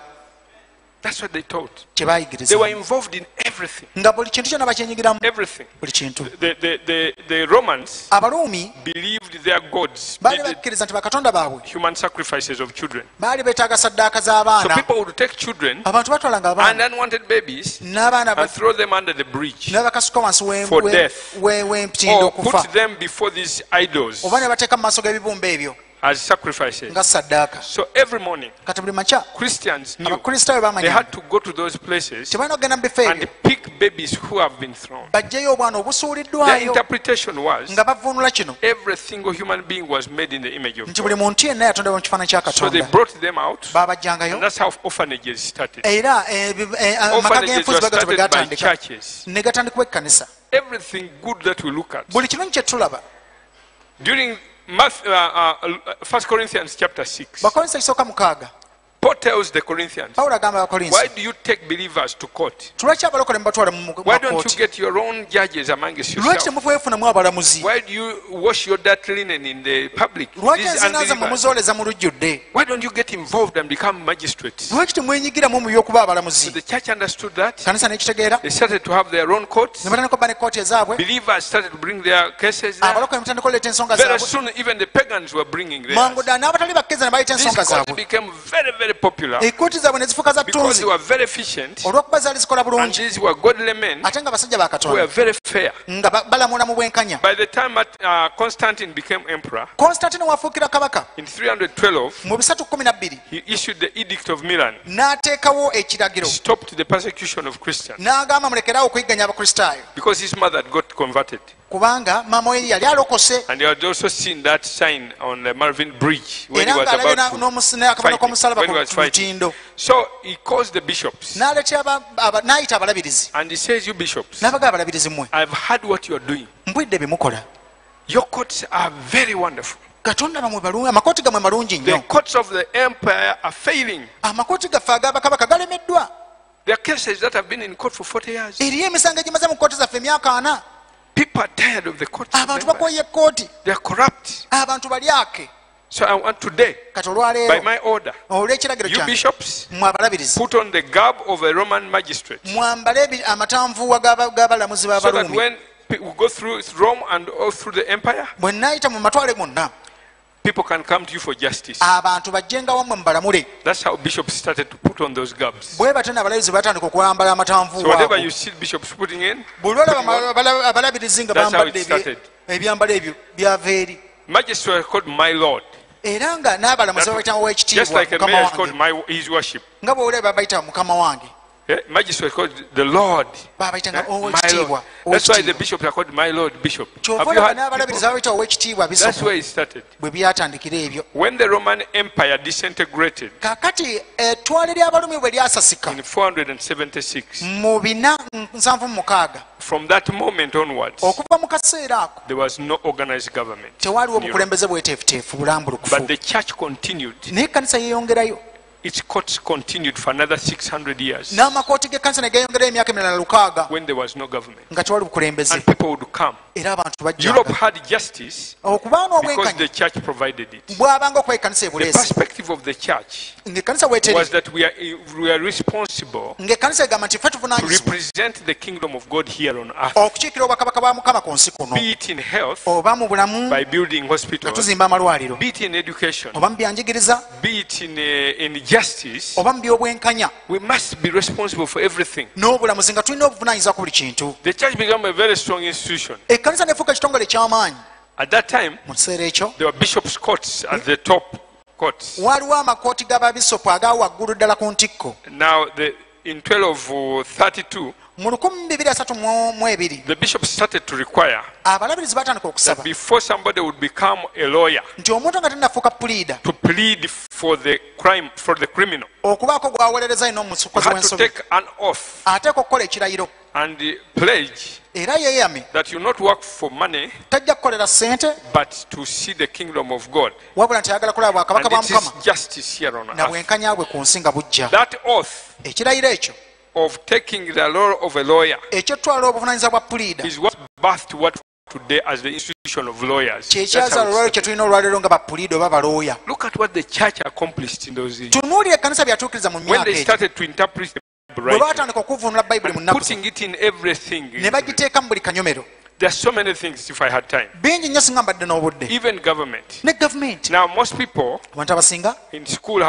That's what they taught. Kye They baayigiriza were involved in everything. nga buli kintu kyonna bakyenyigiramu, Everything. buli kintu. The Romans Abaruumi believed their gods baali needed bakkiriza nti bakatonda baabwe human sacrifices of children. baali beetaaga saddaaka So z'abaana. people would take children Abantu batwalanga and abaana unwanted babies n'abaana and throw them under the bridge ne bakasuka wansi For death. w'empitindo or okufa, put them before these idols oba ne bateeka mu maaso g'ebibumba ebyo as sacrifices. nga saddaaka. So every morning, Kati buli makya Christians knew abakristaayo they bamanya had to go to those places tebalina okugenda mu bifo and ebyo pick babies who have been thrown. baggyeyo obwana Their obusuuliddwayo interpretation was nga bavvuunula kino every single human being was made in the image of nti buli God. muntu yenna yatondebwa mu kifaananyi kya So they Katonda. brought them out, Baabajjangayo and that's how orphanages started. era amaka Orphanages g'enfuzi were bwe gatyo bwe started by gatandika churches. ne gatandikibwa ekkanisa. Everything good that we look at. Buli kirungi kye tulaba During 1 Corinthians chapter 6, Bakolinso ekisooka 6 Paul tells the Corinthians, Pawulo agamba abakolinsi, why do you take believers to court? lwaki abalokole mubatwala mu Why don't you makooti? get your own judges amongst Lwaki yourselves? temufeefunamu abalamuzi? Why do you wash your dirty linen in the public? Lwaki These enzina zammwe unbelievers. muzooleza mu lujjudde? Why don't you get involved and become magistrates? Lwaki temwenyigiramu mu by'okuba So abalamuzi? the church understood that. Kanisa nekitegeera, They started to have their own courts. ne batandika okuba ne kooti ezaabwe, Believers started to bring their cases there. abalokole ne batandika okuleeta ensonga Very zaabwe. soon, even the pagans were bringing theirs. Mangu ddala n'abatali bakkiriza ne baleeta These ensonga courts zaabwe. became very, very popular Ekkooti zaabwe ne zifuuka za because ttunzi they were very efficient, olw'okuba zaali zikola and bulungi, these were godly men ate nga basajja ba who were Katonda very fair. nga balamula mu bwenkanya. By the time Constantine became emperor Constantine wafuukira kabaka in 312, mu 312 he issued the Edict of Milan, n'ateekawo ekiragiro stopped the persecution of Christians n'agamba mulekeraawo okuyigganya abakristaayo, because his mother had got converted. kubanga maama we yali alokose And he had also seen that sign on the Marvin Bridge when he era was ng'alabye about to n'akabano k'omusalaba when he was ku fighting. lutindo. So he calls the bishops N'aleetera n'ayita abalabirizi and he says, you bishops, n'abagaba abalabirizi mmwe, I've heard what you are doing. mbwidde bye mukola. Your courts are very wonderful. Katonda bamwe balungi, amakooti gammwe malungi The nnyo. courts of the empire are failing. Amakooti gaffe ag'abakabaka galemeddwa. There are cases that have been in court for 40 years. Eriyo emisango egimaze mu kkooti zaffe emyaka 4. People are tired of the courts. Of the Abantu empire. bakoye ekkooti, They are corrupt. abantu balyake. So I want today, Kati by olwaleero my order, olw'ekiragiro you kyange, bishops mmwe abalabirizi put on the garb of a Roman magistrate, mwambale amatanvuuwa g'abalamuzi so that b'abaruumi. when we go through Rome and all through the empire, Bwe nnaayita mu matwale gonna, people can come to you for justice. abantu bajjenga wammwe mubalamule. That's how bishops started to put on those garbs. Bwe batyo n'abalabirizi batandika okwambala So amatanvuuwa whatever ago. you see bishops putting in, Buli lwolaba abalabirizi nga That's how it bambadde started. ebyambalo ebyo byava eri. magistrates are called my lord. Era nga n'abalamuzi babayitamu Just ow'ekitiibwa like a mukama mayor is called wange, his worship. nga bw'olaba bayita mukama wange, Magistrates are called the Lord. babayitanga My ow'ekitiibwa. Lord. That's why the bishops are called my Lord Bishop. Kyova Have you olaba heard n'abalabirizi people? babayita ow'ekitiibwa That's bisopo where it started. bwe byatandikira ebyo. When the Roman Empire disintegrated Kaakati ettwale ly'abalumi bwe lyasasika in 476, mu 476, from that moment onwards, okuva mu kaseera ako there was no organized government. tewaaliwo in Europe. obukulembeze bweteefuteefu bulambulukufu. But the church continued. Naye ekkanisa yeeyongerayo, Its courts continued for another 600 years n'amakooti g'ekkanisa ne geeyongerayo emyaka emirala 600 when there was no government. nga tewali bukulembeze, And people would come. era abantu Europe bajjanga had justice okubaana because obwenkanya the church provided it. bw'abanga okuba ekkanisa The ebuleesi. perspective of the church Ng'ekkanisa was weeteri, that we are responsible ng'ekkanisa egamba nti ffe to tuvunaanyizibwa represent the kingdom of God here on earth, okukiikira obwakabaka bwa Mukama ku nsi kuno, be it in health oba mu bulamu by building nga hospitals, tuzimba amalwaliro, be it in education, oba mu byanjigiriza, be it in justice. oba mu by'obwenkanya We must be responsible for everything. n'obulamuzi, nga tulina obuvunaanyizibwa ku buli kintu. The church became a very strong institution. Ekkanisa nefuuka ekitongole eky'amaanyi. At that time, Mu kiseera ekyo there were bishops' courts at the top courts. waaliwo amakooti g'ababisopu aga waggulu ddala ku ntikko. Now, in 1232, Mu 1232 the bishops started to require abalabirizi batandika that okusaba before somebody would become a lawyer, nti omuntu nga tennafuuka puliida to plead for the crime, for the criminal, okubaako gwawolereza ino you omukozi had to w'ensobi, take an oath ateeka okukola ekirayiro and pledge era yeeyame that you not work for money, tajja kukolera ssente but to see the kingdom of God. wabula nti ayagala kulaba bwakabaka And bwa it is Mukama justice here on na earth. bwenkanya bwe ku nsi nga bujja. That oath Ekirayiro ekyo of taking the law of a lawyer ekyotwala obuvunaanyizibwa bwa puliida is what birthed what today as the institution of lawyers. That's kyekyaza how it olwaliro started. kye tulina olwaliro nga bapuliida oba balooya. Look at what the church accomplished in those years. Tunuulira ekkanisa byatuukiriza mu When myaka they egyo started to interpret the bwe Bible, baatandika okuvunula bayibuli mu and nnaku putting it in everything. ne bagiteeka mu buli kanyomero. There are so many things if I had time. Bingi nnyo singa mbadde n'obudde. Even government. Ne gavumenti, Now most people abantu abasinga in school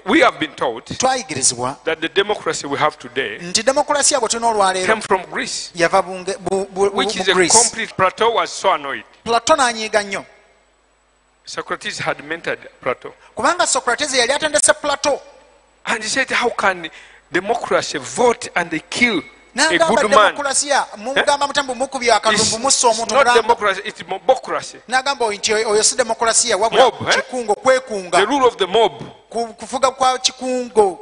we have been taught twayigirizibwa that the democracy we have today nti demokulasiya bwe tulina olwaleero came from Greece, yava which is mu a Greece. complete. Plato was so annoyed. Plato n'anyiiga nnyo Socrates had mentored Plato. kubanga Socrates yali atendese Plato And he said, how can democracy vote and they kill a n'agamba good man? demokulasiya mugamba mutambu mukubya akalumbu mussa It's omuntu not mulamba. democracy, it's mobocracy. N'agamba nti oyo si demokulasiya wabula Mob, eh? kikungo, The kwekunga, rule of the mob. kufuga kwa kikungo.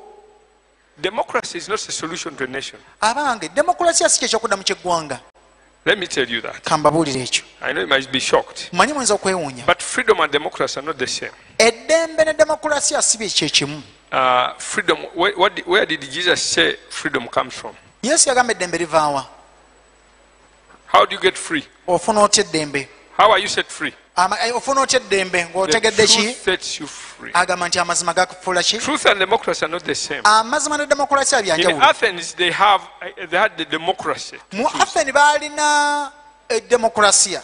Democracy is not a solution to a nation. Abange demokulasiya si kyekyokudamu ky'eggwanga. Let me tell you that. Kambabuulire ekyo. I know you might be shocked. Manyi muyinza okwewuunya. But freedom and democracy are not the same. Eddembe ne demokulasiya si bye kyekimu. freedom, where did Jesus say freedom comes from? yesu yagamba eddembe livaawa? How do you get free? ofuna otya eddembe? How are you set free? ofuna otya eddembe The ng'otegedde ki? truth sets you free. agamba nti amazima gakufuula ki? Truth and democracy are not the same. amazima ne demokulasiya In byanjawulo. Athens, they had the democracy. mu atheni baalina demokulasiya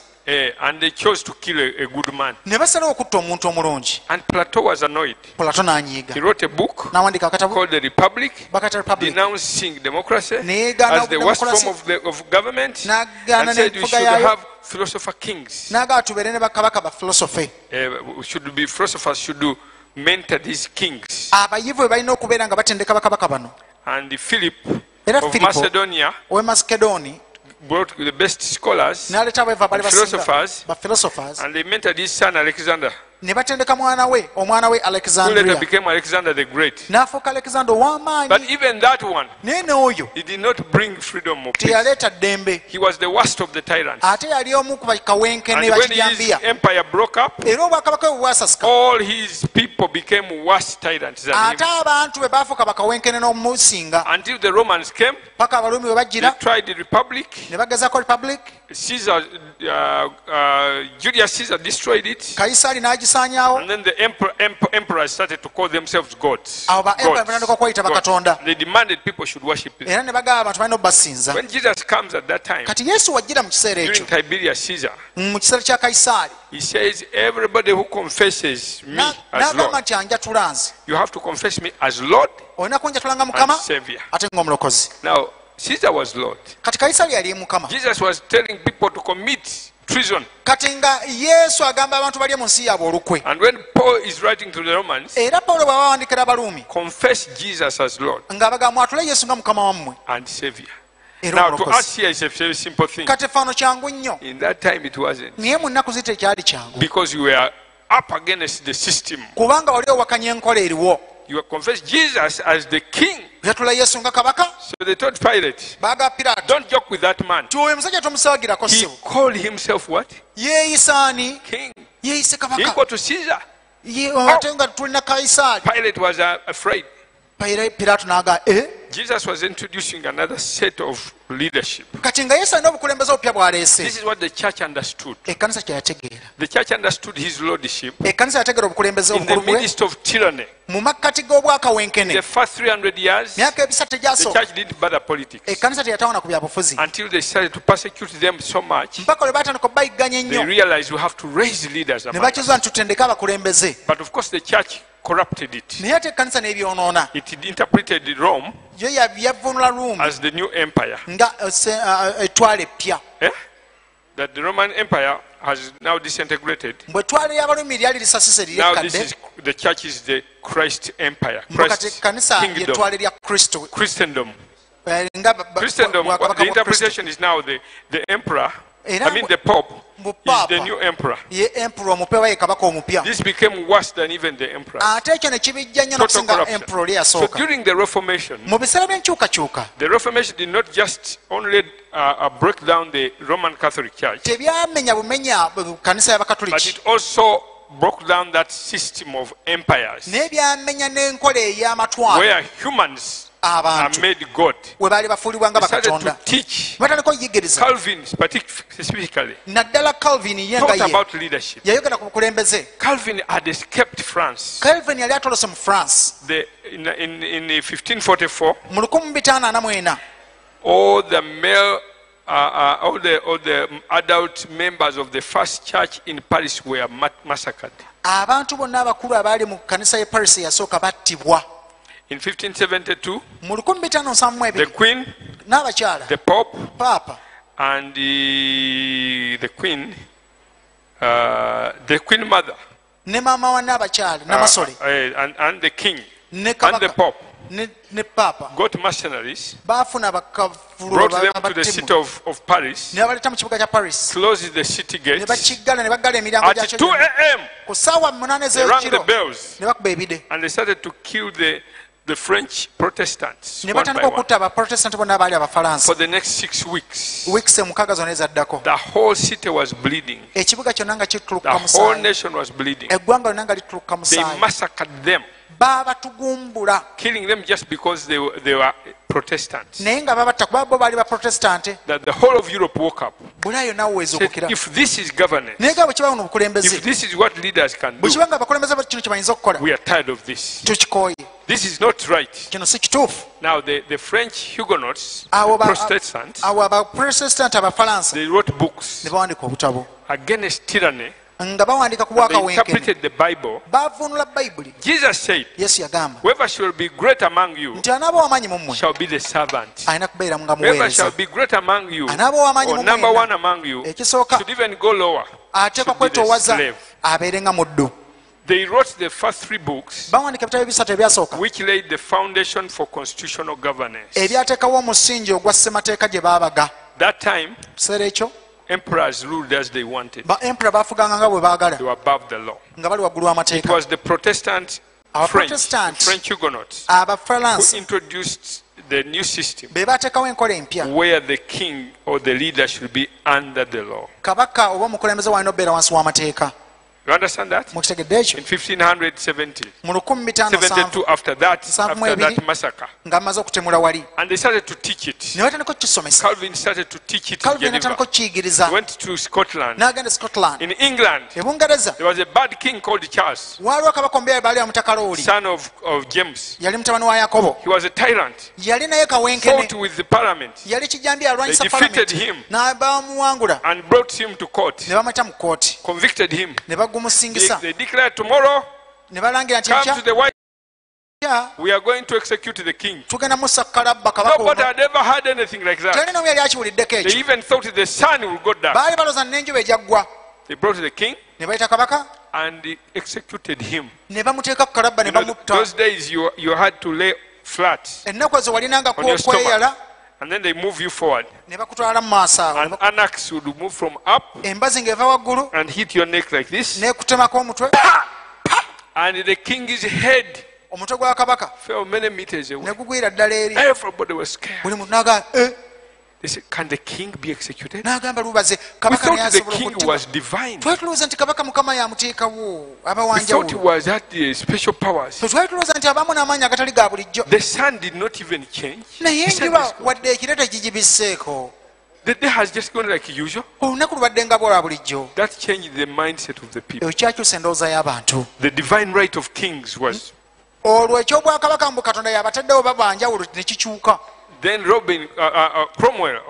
And they chose to kill a good man. ne basalawo okutta omuntu omulungi. And Plato was annoyed. Plato n'anyiiga He wrote a book n'awandiika akatabu called The Republic, bakata republic denouncing democracy neegaana as the worst democracy, form of government, n'agaana and said we n'enfuga should yaayo, have philosopher kings. n'agamba tubeere ne bakabaka ba philosophy. Philosophers should mentor these kings. abayivu bwe balina okubeera nga batendeka bakabaka bano. And Philip era of Filipo Macedonia ow'e Makedoni brought the best scholars, n'aleeta abeeva bali philosophers, ba philosophers and they mentored his son Alexander, ne batendeka omwana we who later Alexandria became Alexander the Great. n'afuuka Alexander But ow'amaanyi. even that one, naye n'oyo he did not bring freedom of peace. teyaleeta ddembe, He was the worst of the tyrants. ate yali omu ku bakawenkene And when his bakijambiya. empire broke up, era obwakabaka bwe bwasasika all his people became worse tyrants than ate him. abantu bwe baafuuka bakawenkene n'omusinga Until the Romans came, paka abaluumi bwe they bajjira tried the republic. ne bagezaako republic. Caesar, Julius Caesar destroyed it. kayisaali n'agisaanyaawo. And then the emperors started to call themselves gods. awo ba empire batandika okwayita bakatonda They demanded people should worship them. era ne bagamba abantu balina obasinza. When Jesus comes at that time, kati yesu wajjira mu kiseera during ekyo Tiberius Caesar, mu kiseera kya kayisaali he says, everybody who confesses me as n'agamba Lord, nti anjatula nze, you have to confess me as Lord olina kunjatula nga and mukama Savior. ate ng'omulokozi. Now, Caesar was Lord. kati kayisaali yali mukama. Jesus was telling people to commit treason. kati nga yesu agamba abantu bali mu nsi yaabwe olukwe. And when Paul is writing to the Romans, era pawulo bw'aba wandikira abaluumi confess Jesus as Lord ng'abagamba mwatule yesu nga mukama wammwe and Savior. era Now, to omulokozi. us here is a very simple thing. kati efaano kyangu nnyo In that time, it wasn't. naye mu nnaku zite kyali kyangu Because you were up against the system. kubanga wali owakanya enkola eriwo. You confess Jesus as the king. yatula yesu nga kabaka. So they told Pilate, baga Piraato don't joke with that man. ti oyo musajja tomusawagirako He ssibu. called himself what? yeeyisa ani? King. yeeyise kabaka. Equal to Caesar. ate nga tulina kayisaali. Pilate was afraid. Piraato n'aga Jesus was introducing another set of leadership. kati nga yesu alina obukulembeze obupya bw'aleese. This is what the church understood. ekkanisa kye yategeera. The church understood his lordship ekkanisa yategeera obukulembeze in the obukulu bwe midst of tyranny. mu makkati g'obwakawenkene. The first 300 years, myaka ebisatu the egyasooka church didn't bother politics ekkanisa teyatawana ku byabufuzi until they started to persecute them so much. mpaka lwe batandika okubayigganya They ennyo realized we have to raise leaders ne among us. bakizuula nti tutendeke abakulembeze. But of course, the church corrupted it. naye ate ekkanisa n'ebyonoona. It interpreted Rome yo yavunula Ruumi as the new empire. nga ettwala eppya. That the Roman Empire has now disintegrated. bwe ettwala ly'abaluumi lyali lisasise liri Now this ekkadde. is the church is the Christ Empire, kati Christ ekkanisa kingdom, ly'ettwala lya kristo. Christendom. nga Christendom. bwakabaka The bwa Kristo. interpretation is now the emperor. I mean the Pope is the new emperor. ye emperor omupya oba ye kabaka omupya. This became worse than even the emperor. ate ekyo ne kibijja nnyo Total n'okusinga corruption. emperor oli So yasooka. during the Reformation, mu biseera by'enkyukakyuka the Reformation did not just only break down the Roman Catholic Church, tebyamenya bumenya kanisa but y'abakatoliki it also broke down that system of empires naye byamenya n'enkola ey'amatwalo where humans are abantu made God. we baali bafuulibwa nga They started to bakatonda. teach. batandika okuyigiriza Calvin specifically naddala calvin ye nga talked ye about leadership. yayogera ku bukulembeze. Calvin had escaped France. calvin yali atolose mu france In 1544, mu 1544. all the male, all the adult members of the first church in Paris were massacred. abantu bonna abakulu abaali mu kanisa ye paris eyasooka battibwa. In 1572, mu 1572 the Queen, n'abakyala the Pope, paapa and the Queen Mother, ne maama wa n'abakyala namasole and the King, ne and the kabaka Pope ne paapa got mercenaries, baafuna brought bakavulu them to the city of Paris, ne baleeta mu kibuga kya paris closed the city ne gates. bakiggala ne baggala emiramu At gyakyo 2 gyonna. a.m., ku ssaawa 8 they rang the ez'ekiro bells ne bakuba ebide and they started to kill the French Protestants ne one by batandika one. okutta abaprotestant bonna abaali abafalansa. For the next 6 weeks, wiiki mukaaga zonna ezaddako the whole city was bleeding. ekibuga kyonna nga The kitulukka whole musaayi, nation was bleeding. eggwanga lyonna nga litulukka They musaayi. massacred them, Baabatugumbula killing them just because they were Protestants. naye nga babatta kuba bo baali baprotestante. That the whole of Europe woke up. Bulaaya yonna weeza Said, okukira if this is governance, naye nga bwe kiba buno obukulembeze, if this is what leaders can bwe do, kiba nga abakulembeze kino kye bayinza okukola, we are tired of this. tukikooye. This is not right. Kino si kituufu. Now, the French Huguenots, Awo Protestants, abaprotestant abafalansa they wrote books ne bawandiika obutabo against tyranny. nga bawandiika ku They bwakawenkene, interpreted the Bible. baavunula bayibuli. Jesus said, Yesu yagamba whoever shall be great among you nti anaaba w'amaanyi mu mmwe shall be the servant. alina kubeera nga Whoever shall muweereza, be great among you, anaaba w'amaanyi or mu number one mmwe among you, ekisooka should even go lower. ateekwa should be the kwetoowaza slave. abeere nga muddu. They wrote the first 3 books bawandiika ebitabo ebisatu ebyasooka which laid the foundation for constitutional governance. ebyateekawo omusingi ogwa ssemateeka gye baabaga. That time, Kiseera ekyo emperors ruled as they wanted. ba empera baafuganga nga bwe baagala They were above the law. nga bali waggulu It w'amateeka. was the Protestant Abaprotestant French Huguenots who abafalansa introduced the new system be baateekawo enkola empya. where the king or the leader should be under the law. kabaka oba omukulembeze walina obeera wansi w'amateeka. You understand that? mukitegedde ekyo In 1570, mu 1572 72, after that ebiri. massacre, nga amaze okutemula wali and they started to teach it. ne batandika okukisomesa. Calvin started to teach it in Calvin Geneva. atandika okukiyigiriza He went to Scotland. n'agenda Scotland. In England, e Bungereza there was a bad king called Charles, waaliwo kabaka omubeera baali amutakalooli, son of James. yali mutabani wa Yakobo, He was a tyrant, yali naye fought kawenkene, with the parliament, yali kijambi alwanyisa They defeated Parliament. him. n'abamuwangula and brought him to court, ne bamuyita mu kooti convicted him. ne bagumusingisa They declared, tomorrow, ne balangira nti come to nkya the White we are going to execute the king. tugenda musakalabba kabaka Nobody ono. had ever heard anything like that. Teri n'omu yali akiwuliddeko They ekyo. even thought the sun would go down. baali balooza n'enjuba ejja ggwa, They brought the king ne bayita kabaka and they executed him. ne bamuteeka ku kalabba ne You know, bamutta. those days you had to lay flat ennaku ezo walinanga on your kweyala stomach, and then they move you forward. ne bakutwala mu maaso awo. An axe would move from up Embazi ng'eva waggulu and hit your neck like this, n'ekutemako omutwe, and the king's head omutwe gwa kabaka fell many meters away. ne gugwira ddala eri. Everybody was scared. buli muntu n'agamba They said, can the king be executed? n'agamba lubaze We kabaka thought the nayasobola king okuttibwa. was divine. twali tulowooza nti kabaka mukama yamuteekawo We thought he abawanjawulo. was had special powers. twali tulowooza nti abamu n'amaanyi agatali ga bulijjo, The sun did not even change. naye The sun enjuba is gone. wadde ekire tegigibiseeko. The day has just gone like usual. olunaku lubadde nga bwolwa bulijjo. That changed the mindset of the people. ekyo kyakyusa endowooza y'abantu. The divine right of kings was. olwo ekyobwakabaka mbu katonda yabataddewo babanjawulo ne kikyuka. Then Cromwell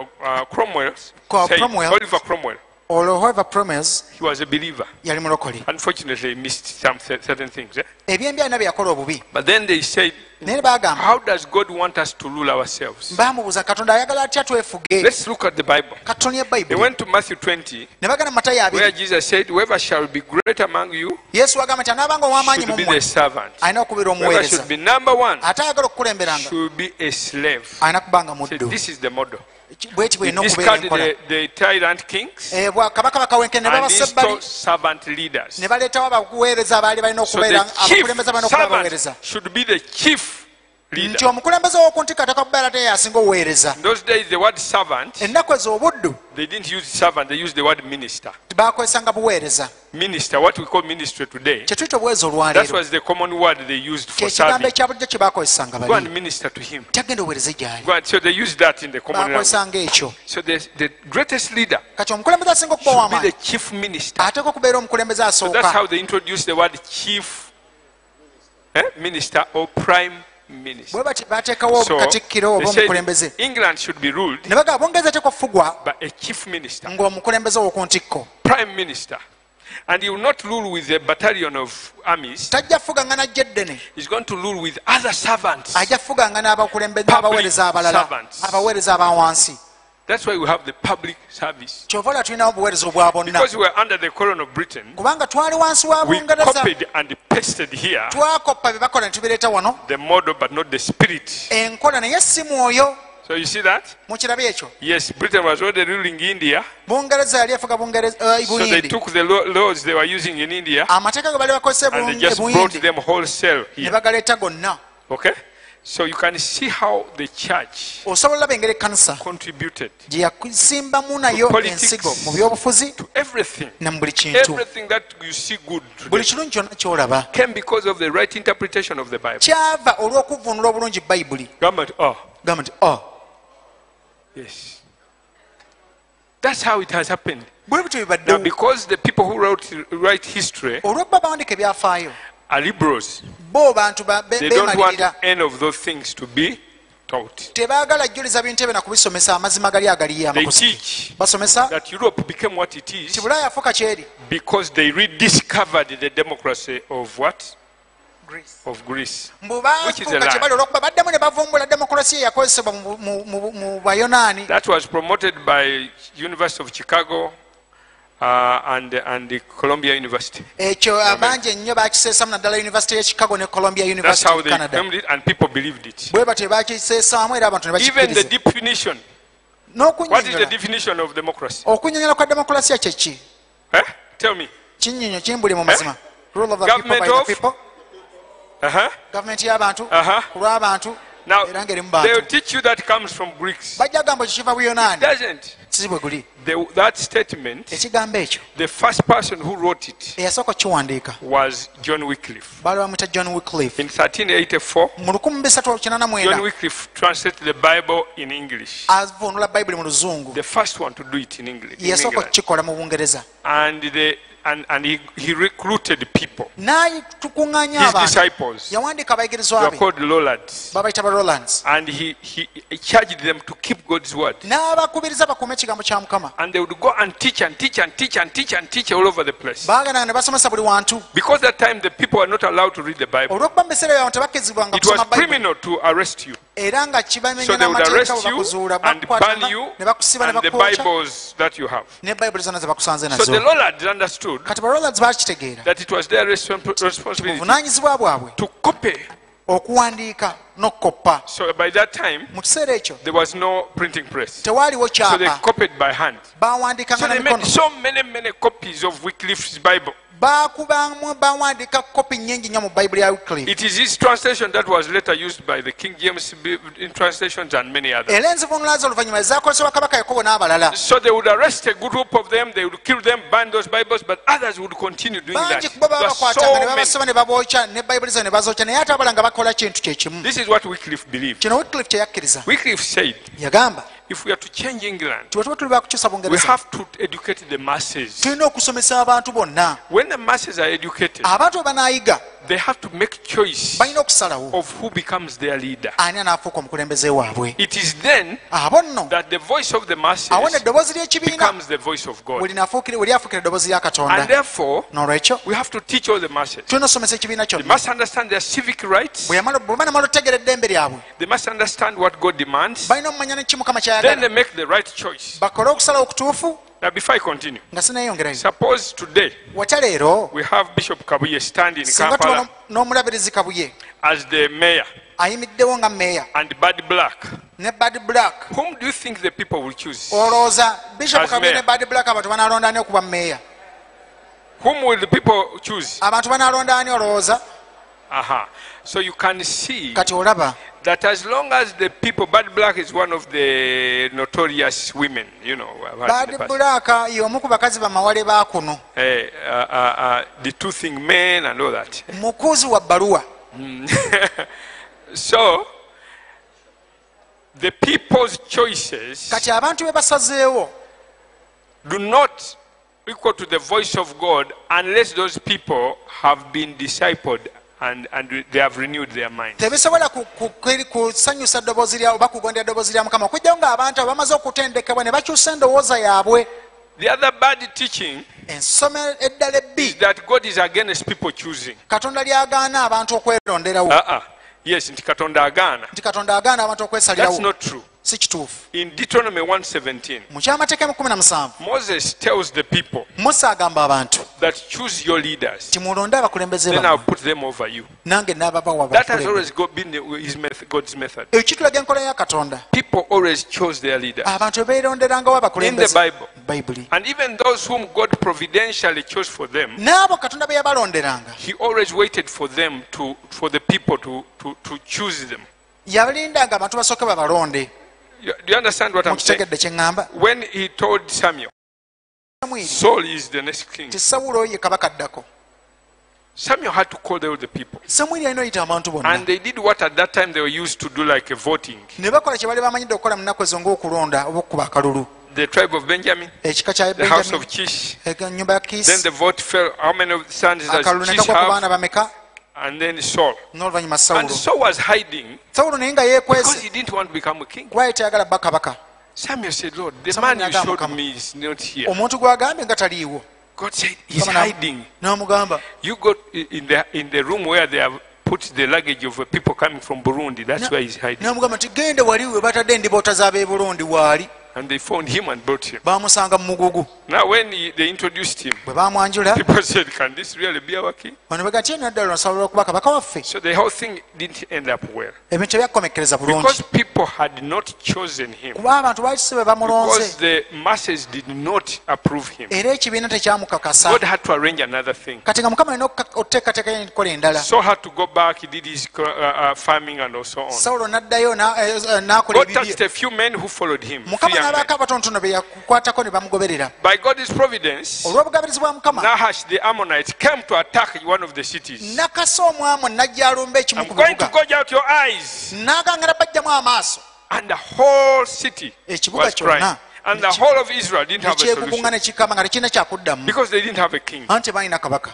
said, Cromwell. Oliver Cromwell, olwo however promise he was a believer. yali mulokole. Unfortunately, he missed some certain things. ebyembi alina bye yakola obubi, But then they said, naye bagamba how does God want us to rule ourselves? bamubuuza katonda ayagala atya twefuge. Let's look at the Bible. katonye They bayibuli went to Matthew 20, ne bagenda mu Matayo where 2. Jesus said, whoever shall be great among you yesu agamba nti anaabanga ow'amaanyi mu should be mmwe the servant. alina okubeera Whoever omuweereza, should be number one ate ayagala okukulemberanga should be a slave. alina kubanga So muddu. this is the model. bweti bwelina okubeera Discard enkola. the tyrant kings kabaka bakawenkene ne and babasa install ebbali servant leaders. ne baleetawo abaweereza abaali balina So the okubeera chief abakulembeze balina okubeera servant abaweereza, should be the chief leader. nti omukulembeze w'okuntikka ataka kubeera ate yasinga obuweereza. In those days, the word servant, ennaku ezo obuddu they didn't use servant, they used the word minister. bakozesanga buweereza. Minister, what we call ministry today, kye tuyita obuweereza that olwaleero was the common word they used for kyekigambo serving. ekya bulijjo kye bakozesanga Go and bali minister to him. tyagenda obuweereze gyali, Go and, so they used that in the common language. bakozesanga ekyo. So the greatest leader kati omukulembeze asinga okuba should be w'amaanyi the chief minister. ateeka okubeera omukulembeze So that's asooka. how they introduced the word chief minister or prime minister. bwe bati bateekawo So katikkiro oba they omukulembeze said England should be ruled ne bagamba bongereza ateekwa okufugwa by a chief minister, ng'omukulembeze w'oku ntikko prime minister. And he will not rule with a battalion of armies. tajja fuganga najja eddene, He's going to rule with other servants. ajja fuganga n'abakulembeze Public n'abaweereza abalala, servants. abaweereza abawansi. That's why we have the public service. kyova olwa tulinawo obuweereza obwa bonna, Because we were under the crown of Britain, kubanga twali wansi wa we bungereza, copied and pasted here twakoppa bye bakola ne tubireeta wano, the model but not the spirit. enkola naye si mwoyo. So you see that? mukirabe ekyo, Yes, Britain was already ruling India. bungereza yali efuga So they buyindi, took the laws they were using in India amateeka ge bali bakozesa and they just brought ebuyindi them wholesale ne here. bagaleeta gonna. Okay? So you can see how the church osobola olaba engeri ekkanisa contributed gye yasimbamu nayo ensigo mu byobufuzi to everything. ne mu buli kintu. Everything that you see good Buli today kirungi kyonna ky'olaba came because of the right interpretation of the Bible. kyava olw'okuvvuunula obulungi bayibuli. Government, Gamba nti yes. That's how it has happened. bwe bityo Now, bibaddewo because the people who write history olw'okuba bawandiika ebyafaayo are liberals, bo bantu they don't want beemalirira any of those things to be taught. tebaagala jjuliza bintu ebyo na kubisomesa amazima gali agaliyo They amakusa teach basomesa that Europe became what it ti is bulaaya afuuka kyeri because they rediscovered the democracy of what? Of Greece. mbu Which is a baafuuka lie. kye bali olw'okuba baddemu ne bavumbula demokolasiya eyakozesebwa mu bayonaani. That was promoted by University of Chicago and the Columbia University. Ekyo abangi ennyo bakiseesamu naddala University y'e Chicago ne Columbia That's University how of they Canada. named it, and people believed it. bwe batyo bakiseesaamu era abantu ne Even the bakikkiriza. definition. What is the N'okunnyonnyola definition of democracy? okunnyonnyola kwa demokolasiya kye ki? Tell me. Kinnyonnyo kimbuli mu mazima. Rule of the people Government by the of? people. Gavumenti y'abantu ku lw'abantu Now, era ng'erimu they'll bantu. teach you that comes from Greeks. Bajja gamba ekyo kiva buyonaani. Doesn't. Si bwe guli. That statement, Ekigambo ekyo the first person who wrote it eyasooka kukiwandiika was John Wycliffe. baali bamuyita John Wycliffe. In 1384, mu 1389 John Wycliffe translated the Bible in English. avuunula bayibuli mu luzungu. The first one to do it in English. In yasooka England. kukikola mu bungereza. And he recruited people. N'atukuŋŋaanya His abantu. disciples. Yawandiika They abayigirizwa were be called Lollards. babayita ba Rolands. And he charged them to keep God's word. N'abakubiriza bakuume ekigambo kya Mukama. And they would go and teach and teach and teach and teach and teach all over the place. Baagenda ne basomesa buli wantu. Because that time the people were not allowed to read the Bible. Olw'okuba mu biseera byabantu tebakkizibwanga It was kusoma bayibuli. criminal to arrest you. Era nga So kibamenya they would n'amateeka arrest bwe you bakuzuula and bakukwata burn you ne bakusiba ne and the bakwokya Bibles that you have. ne bayibuli zonna ze bakusanze So the nazo. Lollards understood Kati ba Rolands bakitegeera that it was their responsibility buvunaanyizibwa bwabwe to copy. okuwandiika n'okukoppa. So by that time, Mu kiseera ekyo there was no printing press. tewaaliwo So they kyapa copied by hand. bawandiikanga So na they made mikono. so many copies of Wycliffe's Bible. Baakubamu bawandiika kopi nnyingi nnyo mu bayibuli ya Wycliffe. It is his translation that was later used by the King James in translations and many others. Era enzivuunula ze oluvannyuma ezaakozesebwa kabaka Yakobo n'abalala. So they would arrest a group of them, they would kill them, burn those Bibles, but others would continue doing that. Bangi kuba There were babakwatanga ne so many. babasiba ne babookya ne bayibuli zo ne bazookya naye ate abala nga bakola kintu kye kimu. This is what Wycliffe believed. Kino Wycliffe kye yakkiriza. Wycliffe said, Yagamba if we are to change England, ti bwe tuba tuli bakukyusa we Bungereza have to educate the masses. tulina okusomesa abantu bonna. When the masses are educated, Abantu bwe banaayiga they have to make choice balina okusalawo of who becomes their leader. ani anaafuuka omukulembeze waabwe. It is then Abo nno that the voice of the masses awo n'eddoboozi ly'ekibiina becomes the voice of God. bwe lyafuukira eddoboozi lya And Katonda. therefore, N'olwekyo we have to teach all the masses. tulina okusomesa ekibiina They kyonna. must understand their civic rights. bwe bamala otegeera eddembe lyabwe They must understand what God demands. balina omumanya ne ki Mukama Then they kyayagala make the right choice. bakole okusalawo okutuufu. Now, before I continue, Nga sineeyongerayo suppose today watya leero we have Bishop Kabuye standing in singa Kampala tuba n'omulabirizi Kabuye as the mayor ayimiddewo nga meeya and Bud Black. ne Bad Black. Whom do you think the people will choose? Olowooza Bishop As Kabuye mayor. ne Bad Black abantu banaalonda ani okuba meeya? Whom will the people choose? Abantu banaalonda ani olowooza? So you can see Kati olaba that as long as the people, Bud Black is one of the notorious women, you know, who have had in Bad the past. Black y'omu ku bakazi bamawale ba kuno, The two-thing men and all that. mukuzi wa bbaluwa. So, the people's choices Kati abantu be basazeewo do not equal to the voice of God unless those people have been discipled and they have renewed their minds. tebisobola kusanyusa ddoboozi lyawe oba kugondera ddoboozi lya Mukama okujjawo ng'abantu abo bamaze okutendekebwa ne bakyusa endowooza yaabwe. The other bad teaching Ensome eddala ebbi is that God is against people choosing. Katonda lyagaana abantu okweronderawo. Yes, nti Katonda agaana. Nti Katonda agaana abantu That's okwesalirawo. not true. Si kituufu. In Deuteronomy 1:17, Mu kyamateeka 17 Moses tells the people Musa agamba abantu that choose your leaders, ti mulonde abakulembeze then I'll bammwe put them over you. nange n'ababawa That has abakulembeze. always been God's method. Ekyo kitulaga enkola ya Katonda. People always chose their leaders. Abantu beeronderangawo In the abakulembeze. Bible. Bayibuli. And even those whom God providentially chose for them, N'abo Katonda be yabalonderanga He always waited for them for the people to choose them. yabalindanga abantu basooke babalonde. Do you understand what I'm saying? Mukitegedde kye ŋŋamba? When he told Samuel, Saul is the next king, ti Sawulo ye kabaka addako. Samuel had to call all the people. Samwiri alina oyita abantu bonna. And they did what at that time they were used to do, like a voting. Ne bakola kye bali bamanyidde okukola mu nnaku ezo ng'okulonda oba okukuba akalulu. The tribe of Benjamin, Ekika kya the house Benjamin, of Kish. ennyumba ya Kiisi. Then the vote fell. How many of the sons does Akalulu ne Kish kagwa ku baana have? bameka? And then Saul. N'oluvannyuma And Sawulo. Saul was hiding Sawulo naye nga because yeekwese he didn't want to become a king. kuba yetayagala bba kabaka. Samuel said, Lord, the Samuel man you n'agamba showed Mukama, me is not here. omuntu gw'agambye nga taliiwo. God said, he's Mukama hiding. n'amugamba You go in the room where they have put the luggage of people coming from Burundi. That's where he's hiding. n'amugamba nti genda wali we batadde endiboota z'ab'e Burundi waali. And they found him and brought him. Baamusanga mu mugugu. Now, when they introduced him, Bwe baamwanjula people said, can this really be our king? bano baga nti naddala nsawula okuba kabaka waffe. So the whole thing didn't end up well. Ebintu tebyakkomekkereza Because bulungi people had not chosen him. kuba abantu baali si be Because bamulonze the masses did not approve him. era ekibiina tekyamukakasa. God had to arrange another thing. Kati nga Mukama alina okuteekateeka enkola endala. Saul had to go back. He did his farming and so on. Sawulo n'addayo n'akola God ebibye. touched a few men who followed him. Mukama Three young men. n'abaako abatonotono be yakwatako ne bamugoberera. By God's providence, Olw'obugabirizi bwa Mukama, Nahash the Ammonite came to attack one of the cities. nakasa omwamoni n'ajja alumba ekimu I'm ku going to bibuga. gouge out your eyes. N'agaŋŋana bajjamu amaaso. And the whole city Ekibuga was crying. kyonna And the whole of Israel didn't have a ekyekugunga solution. ne kikama nga tekirina kyakuddamu. Because they didn't have a king. Anti balina kabaka.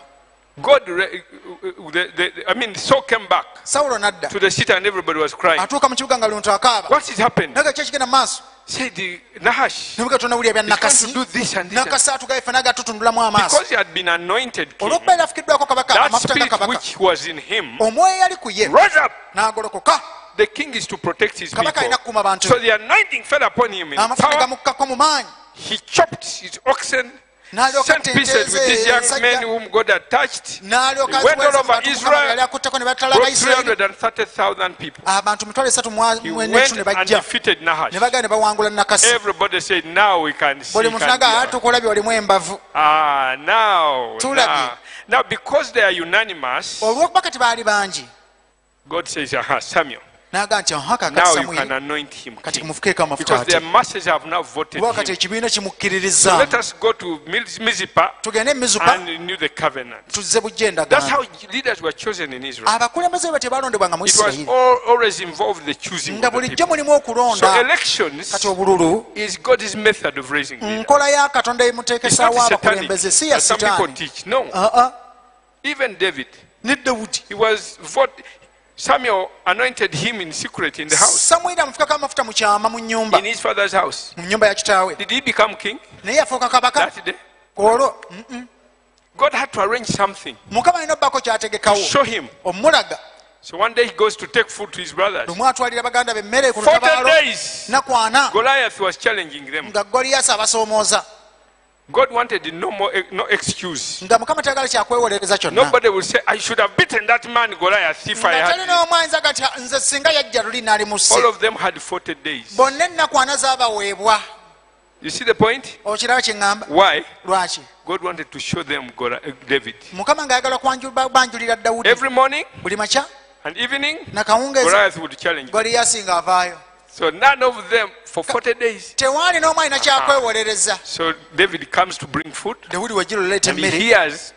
Saul came back Sawulo n'adda. to the city and everybody was crying. Atuuka mu kibuga nga luntu akaaba. What is happening? Naga kyekigenda mu maaso. Said Nahash, Ne buga tonawulira ebya he's nakasi. trying to do this and this. Nakasi atuuka ife n'agatutundulamu amaaso. Because he had been anointed king, Olw'okuba yali afukiddwako kabaka that amafuta ga spirit kabaka. which was in him Omwoyo yali ku ye rose up. n'agolokoka. The king is to protect his people. Kabaka alina kukuuma bantu. So the anointing fell upon him in Amafuta power. gamukkako mu maanyi. He chopped his oxen, N'alyoka sent pieces with these young men whom God had touched. n'alyoka He went all over yali Israel, akuttako ne battala brought Abayisirayiri. 330,000 people. Abantu 330 He mu went n'ekitundu ne and bajja defeated Nahash. ne bagenda ne bawangula nakasi. Everybody said, now we can see. Buli muntu naga tukulabye olimu embavu. Now. Tulabye. Now, because they are unanimous, Olw'okuba kati baali bangi God says, Samuel, n'aga nti haka now kati you can Samwiri anoint him kati king. kumufukeeko amafuta Because their ate. masses have now voted Kuba kati him. ekibiina So kimukkiririzza. let us go to Mizpah Tugende e Mizupa and renew the covenant. tuzze bujja That's endagaano. how leaders were chosen in Israel. Abakulembeze be tebalondebwanga mu It was Isirayiri always involved the choosing nga of the bulijjo people. mulimu okulonda. So elections Kati obululu is God's method of raising leaders. nkola ya Katonda It's not emuteekesaawo satanic, abakulembeze si ya as some people sitaani. teach. No. Even David, Ne Dawudi he was Samuel anointed him in secret in the house, Samwiri amufukako amafuta mu kyama mu nnyumba in his father's house. mu nnyumba ya kitaawe Did he become king naye yafuuka kabaka that day? olwo God had to arrange something Mukama alina obbako to kyategekawo show him. omulaga. So one day he goes to take food to his brothers. Lumu atwalira baganda be emmere ku 40 lutabaalo days, nakwana Goliath was challenging them. nga Goliaasi abasoomooza God wanted no excuse. nga Mukama tayagala kyakwewolereza kyonna. Nobody will say, I should have beaten that man Goliath if I Nga had. talina omu ayinza gati nze singa yajja luli naali musse. All of them had 40 days. Bonna ennakwana zaabaweebwa. You see the point? Okiraba kye ŋŋamba? Why? Lwaki? God wanted to show them David. Mukama ng'ayagala banjulira Dawudi Every morning buli makya and evening, nakawungeezi Goliath would challenge them. Goliaasi ng'avaayo. So none of them for 40 days. Tewaali n'omu alina kyakwewolereza. So David comes to bring food Dawudi wajjira oleeta and he emmere hears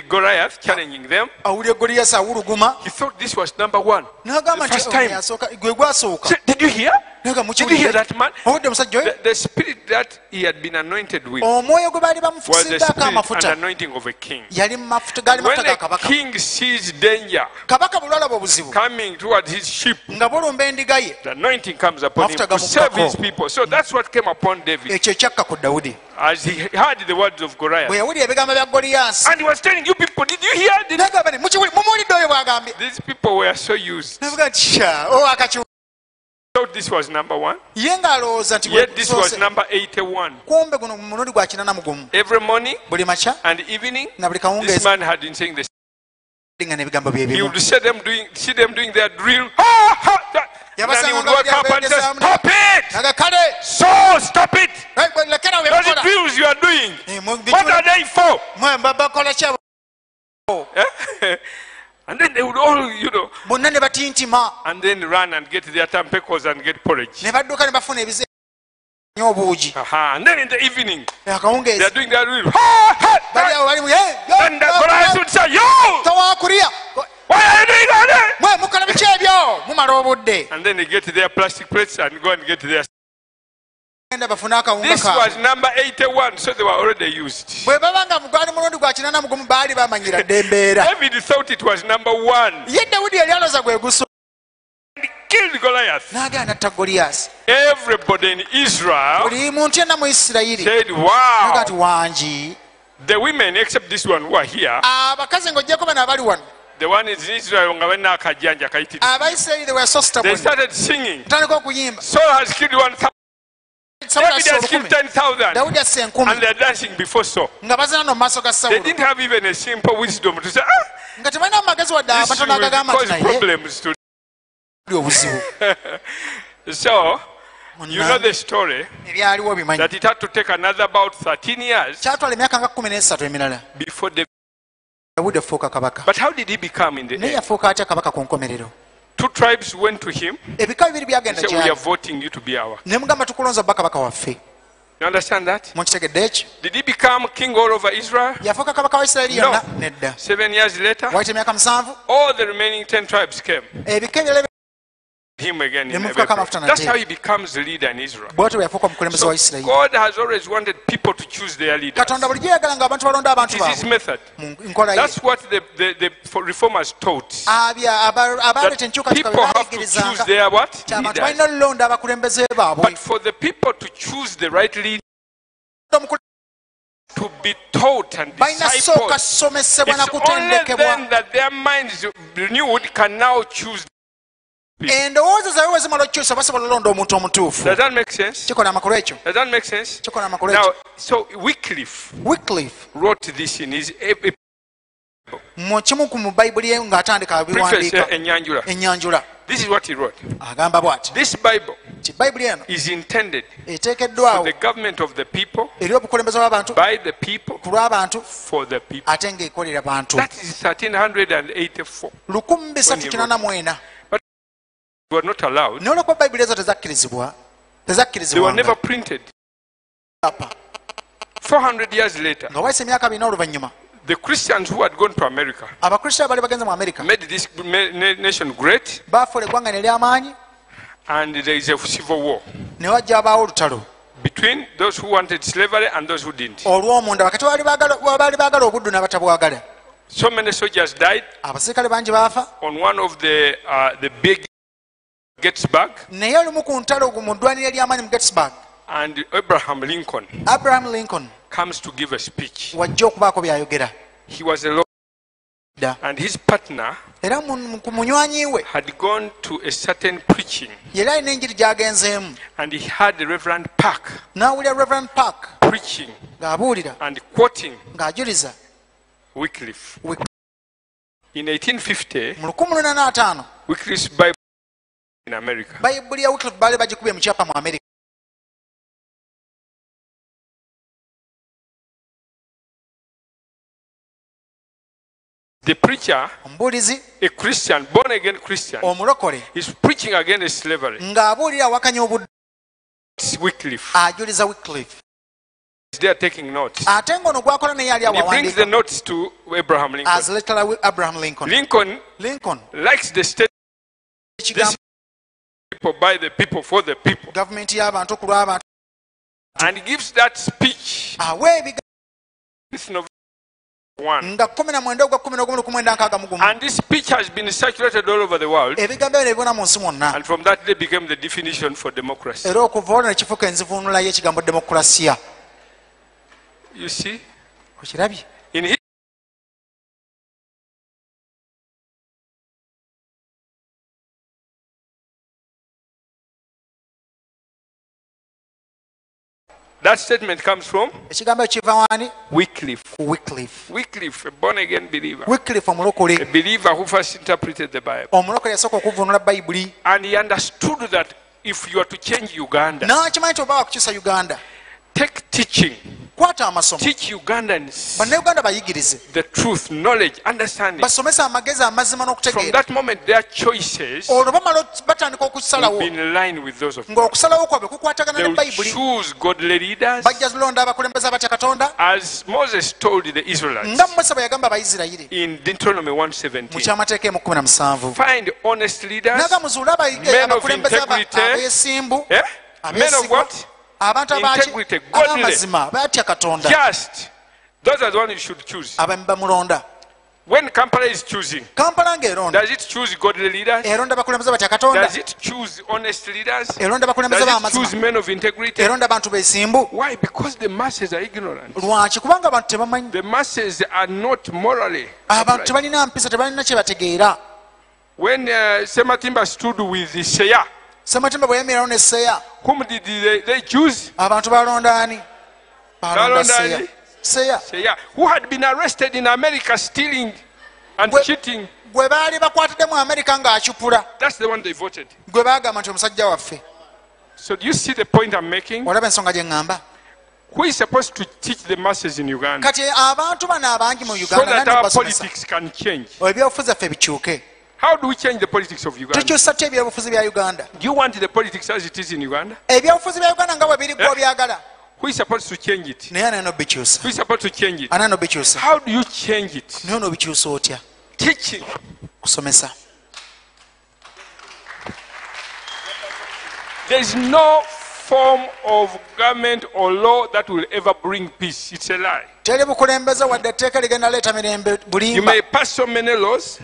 Goliath challenging them. awulira Goliaasi awuluguma He thought this was number one. n'agamba The first nti time. yasooka gwe gwasooka. So, did you hear? Naga Did you hear that man? owudde musajja oyo The spirit that he had been anointed with omwoyo gwe baali was the bamufukisiddaako spirit and amafuta anointing of a king. yali gaali When mafuta ga a kabaka. king sees danger Kabaka bwe lwalaba obuzibu coming towards his sheep, nga bulumba endiga ye the anointing comes upon him Mafuta to save gamukkako. his people. So that's what came upon David ekyo kyakka ku Dawudi as he heard the words of Goliath. bwe yawulira ebigambo bya Goliaasi And he was telling you people, did you hear? n'agamba nti mumuwulidde oyo bw'agambye These people were so used. navuga nti akakiw Thought this was number one, ye ng'alowooza nti yet this was gusoose number 81. kumbe guno mulundi gwa 84 Every morning buli makya and evening, na buli this kawungeezi man had been saying this. nga n'ebigambo bye He bimu would see them doing their drill. Ha, ha, that. And then he would wake up and say, stop it! naga kale So stop it! lekera we Those mukola drills you are doing, Eh, what are they for? bakola ki abo? And then they would all, bonna ne batintima and then run and get their tampecos and get porridge. ne badduka ne bafuna ebize obuugi And then in the evening, they are akawungeezi doing that. bali awo bali Then the Goliath would say, "Yo, tawakulya why are you doing that?" mwe mukola biki ebyo mumala obudde And then they get their plastic plates and go and get their. enda bafune akawunga This was kaabwe number 81, so they were already used. bwe baba nga gwali mulundi gwa 84 baali bamanyira dde embeera David thought it was number 1. ye dawudi yali aloza gwe guso He killed Goliath. n'agenda natta goliyasi Everybody in Israel buli muntu yenna mu isirayiri said, naga nti "Wow." wangi The women, except this one who are here, abakazi ng'ojjako bano abali wano the one is in Israel, abaisirayiri they were so they stubborn started singing. batandika okuyimba Saul has killed 1,000. Sawuli David asse has killed 10,000 10,000. dawudi asse And 10,000 they're dancing before Saul. nga bazina no mu maaso ga They sawulo didn't have even a simple wisdom to say, nga tebalina mu magezi wadde this abatono will agagamba cause nti naye problems to. buli obuzibu So, you know the story ebyaliwo bimanyi that it had to take another about 13 years kyatwala emyaka nga 13 emirala before the. dawudi afuuka kabaka But how did he become in the naye end? yafuuka atya kabaka ku nkomerero 2 tribes went to him. ebika bibiri byagenda They said, "We are gyali voting you to be our." ne mugamba tukulonza bba kabaka waffe You understand that? mukitegedde ekyo Did he become king all over Israel? yafuuka kabaka wa isirayiri No. yonna nedda 7 years later, waita emyaka 7 all the remaining 10 tribes came. ebika ebirala Him again. Ne In mufuka kama Everett. mafuta That's nate. how he becomes the leader in Israel. bwatyo bwe yafuuka omukulembeze So wa isirayiri God has always wanted people to choose their leaders. katonda bulijjo yagala nga abantu balonda abantu This is his baabwe method. mu nkola ye That's what the reformers taught. abaleeta That enkyukakyuka people have to choose bebayigirizanga their what? ti abantu Leaders. balina olulonda abakulembeze baabwe But for the people to choose the right leader, to be taught and balina sooka discipled, somesebwa na it's only kutendekebwa then that their minds renewed can now choose. endowooza zaabwe bwe zimala okukyusa basobola olonda omuntu omutuufu Does that make sense? kikola amakulu ekyo Does that make sense? kikola amakulu Now, ekyo so Wycliffe Wycliffe wrote this in his mu kimu ku mu bayibuli ye ng'atandika preface biwandiika Enyanjula. ennyanjula This is what he wrote. agamba bw'ati This Bible ti bayibuli eno is intended for eteekeddwawo the government of the people, eri obukulembeze bw'abantu by the people, ku lw'abantu for the people. ate ng'ekolera bantu That is 1384. 1384 We were not allowed. naye olwokuba bayibuli ezo tezakkirizibwa They were tezakkirizibwanga never printed. 400 years later, nga wayise emyaka 4 oluvannyuma the Christians who had gone to America abakristaayo baali bagenze mu amerika made this nation great, baafuula eggwanga ne ly'amaanyi and there is a civil war ne wajja abaawo olutalo between those who wanted slavery and those who didn't. olw'omunda bakati baali baagala obuddu n'abatabwagala So many soldiers died abasirikale bangi baafa on one of the big Gettysburg, naye olumu ku ntalo mu ddwaniro ly'amaanyi mu gettysburg and Abraham Lincoln abraham lincoln comes to give a speech. wajja okubaako by'ayogera He was alone, and his partner era ku munywanyi we had gone to a certain preaching, yali alina enjiri gy'agenzeemu and he had the Reverend Park n'awulira reverend park preaching ng'abuulira and quoting ng'ajuliza Wycliffe. Wycliffe. In 1850, mu 1805 Wycliffe's Bible in America. bayibuli ya Wycliffe baali bagikubye mu kyapa mu amerika The preacher, omubuulizi a Christian, born again Christian, omulokole is preaching against slavery. ng'abuulira awakanya obuddu It's Wycliffe. ajuliza Wycliffe He's there taking notes. ate ng'ono gwakola naye ali And he brings the awawandiika notes to Abraham Lincoln. as lettera abraham lincoln Lincoln likes the state, ekigambo people, by the people, for the people, gavumenti y'abantu ku lw'abantu and gives that speech. awa ebigambo This November 1. nga 19/11/1961 And this speech has been circulated all over the world. ebigambo ebyo ne bibona mu nsi mwonna And from that day became the definition for democracy. era okuva olwo ne kifuuka enzivuunula y'ekigambo demokulasiya You see? okirabye In his that statement comes from ekigambo ekiva waani Wycliffe. ku Wycliffe Wycliffe, a born again believer. Wycliffe A omulokole believer who first interpreted the Bible. omulokole yasooka okuvvuunula bayibuli And he understood that if you are to change Uganda, n'akimanyi nti oba wakukyusa uganda take teaching kwata amasomo Teach Ugandans bannayuganda bayigirize the truth, knowledge, understanding. basomesa amagezi amazima From n'okutegeera that moment, their choices olwo bamala batandika will okusalawo be in line with those of God. ng'okusalawo kwabwe kukwatagana They ne will bayibuli choose godly leaders, bajja londa abakulembeze abatya katonda as Moses told the Israelites nga musa bwe yagamba abayisirayiri in Deuteronomy mu 1:17. kyamateeka emu 17 Find honest leaders, naga muzuule men of abakulembeze integrity, abeesimbu men of what? abantu Integrity, godly, abamazima batya katonda just. Those are the ones you should choose. bamulonda When Kampala is choosing, kampala ng'eronda does it choose godly leaders? eronda bakulembeze batya katonda Does it choose honest leaders? eronda bakulembeze Does it choose b'amazima men of integrity? eronda bantu beesimbu Why? Because the masses are ignorant. lwaki kubanga abantu tebamanyi The masses are not morally abantu upright. tebalina mpisa tebalina kye bategeera When Sematimba stood with Seya, sematimba bwe yemererawo ne seya whom did they choose? abantu balonda ani balonda Balonda seya ani? seya Seya, who had been arrested in America stealing and Gwe- cheating. gwe baali bakwatidde mu amerika ng'akipula That's the one they voted. gwe baagamba nti omusajja waffe So do you see the point I'm making? olaba ensonga gye ŋŋamba Who is supposed to teach the masses in Uganda kati abantu bano abangi mu so uganda that nani our basomesa politics can change? ebyobufuzi affe bikyuke How do we change the politics of Uganda? tukyusa ty ebyobufuzi bya uganda Do you want the politics as it is in Uganda? ebyobufuzi bya uganda nga bwe biri gwe obyagala Who is supposed to change it? naye anaina obikyusa Who is supposed to change it? anaina obikyusa How do you change it? naye onoobikyusa otya Teaching. kusomesa There is no form of government or law that will ever bring peace. It's a lie. teri bukulembeze wadde etteeka ligenda leeta mirembe You bulimba may pass so many laws.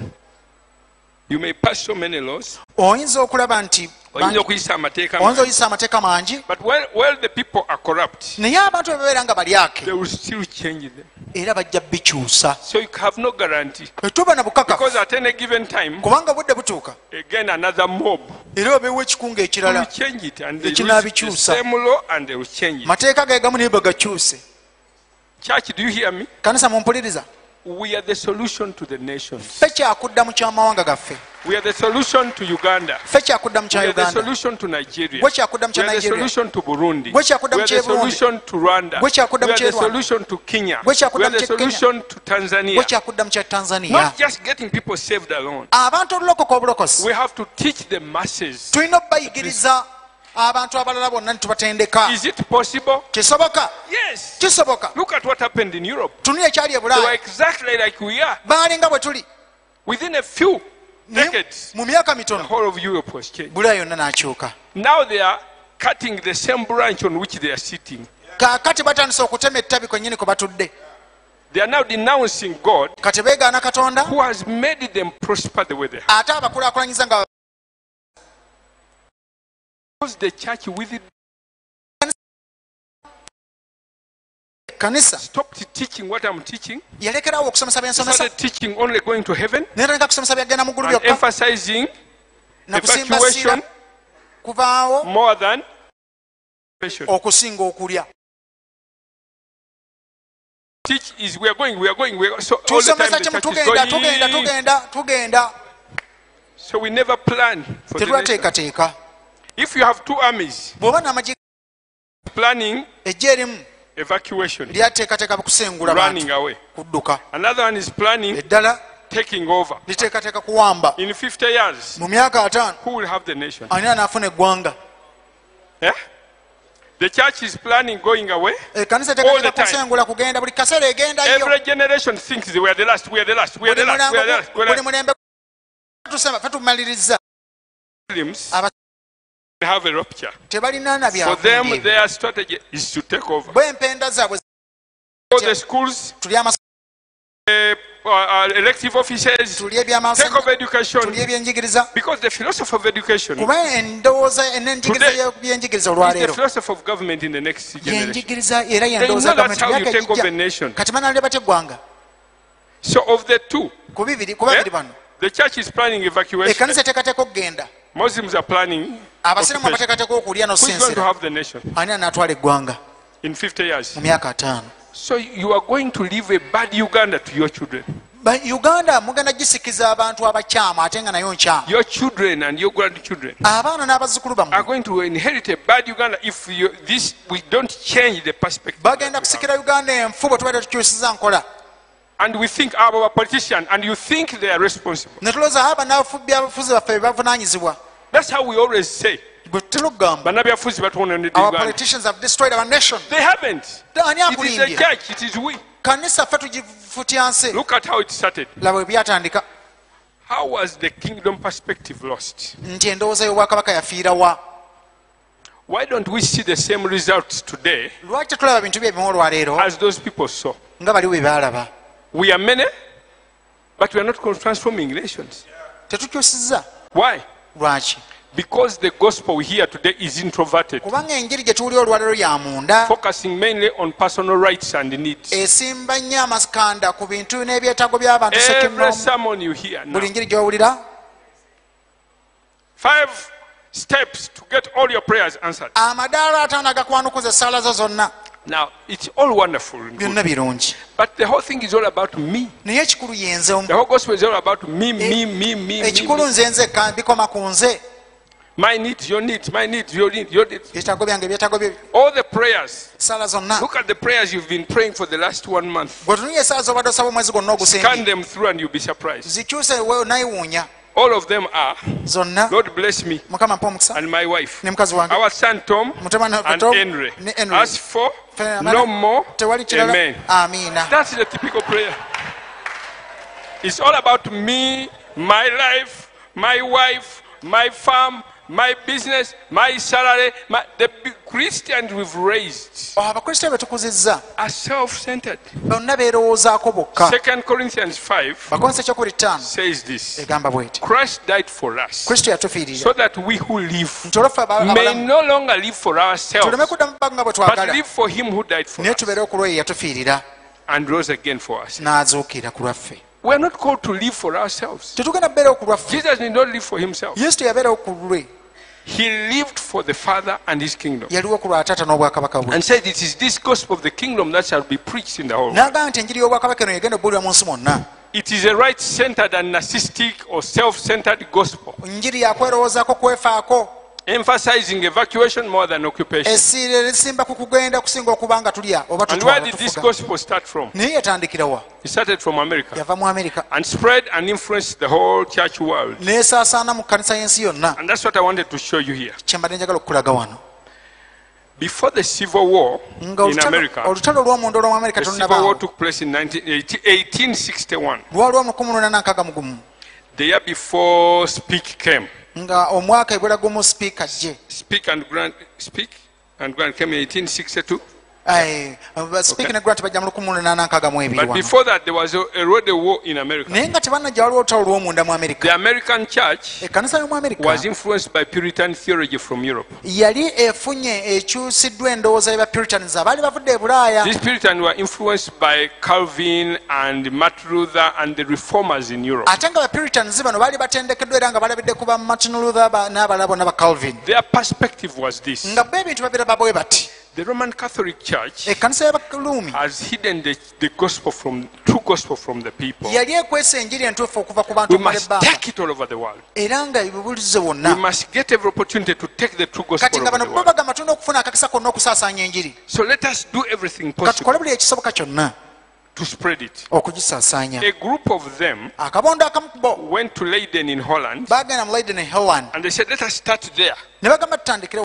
You may pass so many laws. oyinza okulaba nti Oyinza okuyisa amateeka oyinza mangi. oyisa amateeka mangi But while the people are corrupt, naye abantu bwe babeera nga balyake they will still change them. era bajja bikyusa So you have no guarantee. tetuba na bukakafu Because at any given time, kubanga budde butuuka again another mob era obeewo ekikunga will ekirala change it and they Ekina use the bikyusa. same law and they will change it. mateeka gegamu naye bagakyuse Church, do you hear me? kanisa mumpuliriza We are the solution to the nations. ffe kyakudda mu kyamawanga gaffe We are the solution to Uganda. ffe kyakudda mu We kya are the uganda solution to Nigeria. gwe kyakudda mu We kya are the nigeria solution to Burundi. Gwe kyakudda We mu are the ky'e Burundi. solution to Rwanda. Gwe kyakudda We mu are ky'e the Rwanda. solution to Kenya. Gwe kyakudda We are mu the ky'e Kenya. solution to gwe Tanzania. kyakudda mu kya tanzania Not just getting people saved alone. abantu olulokoka obulokozi We have to teach the masses. tulina okubayigiriza abantu abalala bonna nitubatendeka Is it possible? kisoboka Yes. kisoboka Look at what happened in Europe. tunula ekyali e They were bulaaya exactly like we are. baalinga bwe tuli Within a few Naye decades, mu myaka the mitono whole of Europe was changed. bulaaya yonna n'akyuka Now they are cutting the same branch on which they are sitting. kaakati batandise okutema ettabi kwennyini kwe batudde They are now denouncing God kati beegaana katonda who has made them prosper the way they have. ate abakulaakulanyiza nga Because the church with it kanisa stopped teaching what I'm teaching, yalekerawo okusomesa byensomesa started teaching only going to heaven, netandika kusomesa byagenda mu ggulu and byokka emphasizing nakusimba evacuation siira kuvaawo more than passion. okusinga okulya Teach is we are going. So all the time tusomesa the kimu church is tugenda going. So we never plan for the nation. tetulateekateeka If you have two armies bw'oba n'amagye planning ejja erimu evacuation, lyateekateeka kusengula running bantu away. kudduka Another one is planning eddala taking over. liteekateeka kuwamba In 50 years, mu myaka 5 who will have the nation? ani anaafuna eggwanga Yeah? The church is planning going away. ekkanisa All the eteekateeka time. kusengula kugenda buli kaseera egendayo Every generation thinks they were the last, we are the last, we are the last, we are the last. We are buli the mulembe tusema fe tumaliriza Muslims Aba- have a rupture. tebalina na For them, byavu their strategy is to take over. bwe empenda zaabwe All the schools, tuli elective offices, tuli take ebyamasanyu over education. tuli ebyenjigiriza Because the philosophy of education kuba endowooza n'enjigiriza Today y'ebyenjigiriza is the olwaleero philosophy of government in the next generation. yenjigiriza era They know yendowooza that's gavumenti how you myaka take over a egijja nation. kati banalya batya eggwanga So of the two, ku babiri bano the church is planning evacuation. ekkanisa eteekateeka okugenda Muslims are planning abasiraamu occupation. abateekateeka okulya Who is going to nosensera have the nation ani anaatwala eggwanga in 50 years? mu myaka 5 So you are going to leave a bad Uganda to your children. Uganda mugenda gisikiza abantu abakyama ate nga nayo nkyama. Your children and your grandchildren Abaana n'abazzukulu are bammwe going to inherit a bad Uganda if we don't change the perspective. bagenda kusikira Uganda enfu bwe tuba tetukyusiza nkola. And we think our politicians, and you think they are responsible. Ne tulowooza aba n'abafuzi baffe bebavunaanyizibwa. That's how we always say. Bwe tulugamba Bannabyafuzi batwononedde our Uganda. politicians have destroyed our nation. They haven't. Ani It is the akulimbye? church, it is we. Kanisa ffe tugifutya nsi. Look at how it started. Laba bwe byatandika How was the kingdom perspective lost? nti endowooza y'obwakabaka yafiira wa? Why don't we see the same results today Lwaki tetulaba bintu bye bimu olwaleero as those people saw? nga bali bwe baalaba? We are many, but we are not transforming nations. Tetukyusizza. Why? Lwaki? Because the gospel we hear today is introverted, Kubanga enjiri gye tuwulira olwaleero ya munda focusing mainly on personal rights and needs. esimba nnyo amakanda ku bintu n'ebyetaago by'abantu Every sekinomu. sermon you hear now, Buli njiri gy'owulira 5 steps to get all your prayers answered. amadaala ataano agakwanukuza essaala zo zonna. Now, it's all wonderful and good, Byonna birungi. but the whole thing is all about me. Naye ekikulu ye nze. The whole gospel is all about me. Ekikulu nze nzekka bikoma ku nze. My needs, your needs, my needs, your needs, your needs. Byetaago byange byetaago bye. All the prayers. Essaala zonna. Look at the prayers you've been praying for the last 1 month. Bwe tunuye essaala z'obadde osaba omwezi gwonna Scan ogusembi. them through and you'll be surprised. Zikyuse nayiwuunya. All of them are, Zonna. Lord bless me Mukama mpa omukisa. and my wife, Ne mukazi wange. our son Tom Mutabani and Tom Henry. ne Henry. As for Ffe no more, tewali kirala. amen. Amiina. That's the typical prayer. It's all about me, my life, my wife, my farm, my business, my salary. The Christians we've raised Abakristaayo be tukuzizza are self-centered. bonna beerowoozaako bokka. 2 Corinthians 5 Bakonse ekyokubiri 5 says this. egamba bw'eti. Christ died for us Kristo yatufiirira so that we who live nti olwaffe may abalamu no longer live for ourselves, tuleme kuddamu bbanga nga bwe but twagala live for him who died for naye us tubeere okulwa ye yatufiirira and rose again for us. n'azuukira ku lwaffe. We are not called to live for ourselves. Tetugenda kubeerawo ku lwaffe. Jesus did not live for himself. Yesu teyabeerawo ku lulwe. He lived for the Father and his kingdom. Yaliwo ku lwa taata n'obwakabaka bwe. And said, it is this gospel of the kingdom that shall be preached in the whole world. N'agamba nti enjiri y'obwakabaka eno egenda okubuulirwa mu nsi mwonna. It is a right-centered and narcissistic or self-centered gospel, Enjiri yakwerowoozaako kwefaako. emphasizing evacuation more than occupation. Essire lisimba ku kugenda kusinga okuba nga tulya oba And where tutwala did this tufuga. gospel start from? Naye yatandikira wa? It started from America Yava mu Amerika. and spread and influenced the whole church world. N'esaasaana mu kkanisa y'ensi yonna. And that's what I wanted to show you here. Kye mbadde njagala okukulaga wano. Before the Civil War Nga in America, olutalo olw'omunda olw'omu Amerika the Civil War tolunabaawo. took place in 1861, Lwaliwo mu 1861 the year before Speak came. nga omwaka ebwera gumu sipiika ajje. Speak and Grant came in 1862. Sipiika ne Grant bajja mu 1862 But wano. before that, there was already a war in America. Naye nga tebannajja waliwo olutalo olw'omunda mu Amerika. The American church Ekkanisa y'omu Amerika was influenced by Puritan theology from Europe. yali efunye ekyusiddwa endowooza y'aba Puritans abaali bavudde e Bulaaya. These Puritans were influenced by Calvin and Martin Luther and the reformers in Europe. Ate nga ba Puritans bano baali batendekeddwa era nga balabidde ku ba Martin Luther n'abalala bonna ba Calvin. Their perspective was this. Nga bo ebintu babiraba bwe bati. The Roman Catholic Church Ekkanisa y'Abaruumi has hidden the gospel true gospel from the people. yali ekwesa enjiri entuufu okuva ku bantu We okumala must ebbanga take it all over the world. era nga ebibulize We bonna. must get every opportunity to take the true Kati gospel nga over bano the bo world. bagamba tulina okufuna akakisa konna okusaasaanya enjiri. So let us do everything possible Katukole buli ekisoboka kyonna to spread it. okugisaasaanya. A group of them Akabondo akamu ku bo went to Leiden in Holland baagenda mu Leiden e Holland and they said, let us start there. ne bagamba tutandikire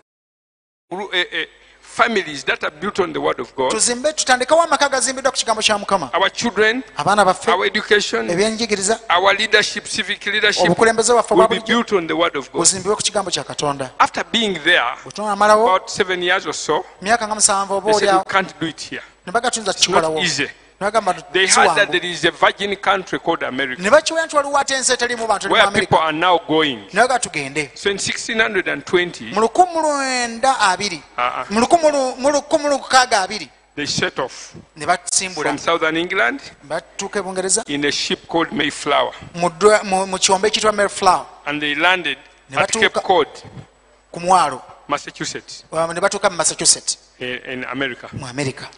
Families that are built on the word of God, tuzimbe tutandikewo amaka agazimbiddwa ku kigambo kya Mukama. our children, Abaana baffe our education, ebyenjigiriza our leadership, civic leadership obukulembeze bwaffe will obwa be bulijjo built on the word of God. buzimbiwe ku kigambo kya Katonda. After being there Bwe tunamalawo about 7 years or so, myaka nga 7 oba they said, we olyawo can't do it here. ne bagatuza It's not tukikolawo. easy. Ne bagamba They heard that siwangu. there is a virgin country called America Ne bakiwulira nti waliwo ate ensi etalimu bantu eri mu where Amerika. people are now going. Ne baga tugende. So in 1620, Mu 1920 mu 1620 they set off ne basimbula from southern England batuuka e Bungereza in a ship called Mayflower. mu kyombo ekiyitibwa Mayflower And they landed Ne at Cape batuuka- Cod, ku mwalo Massachusetts, ne batuuka mu Massachusetts in America. mu Amerika.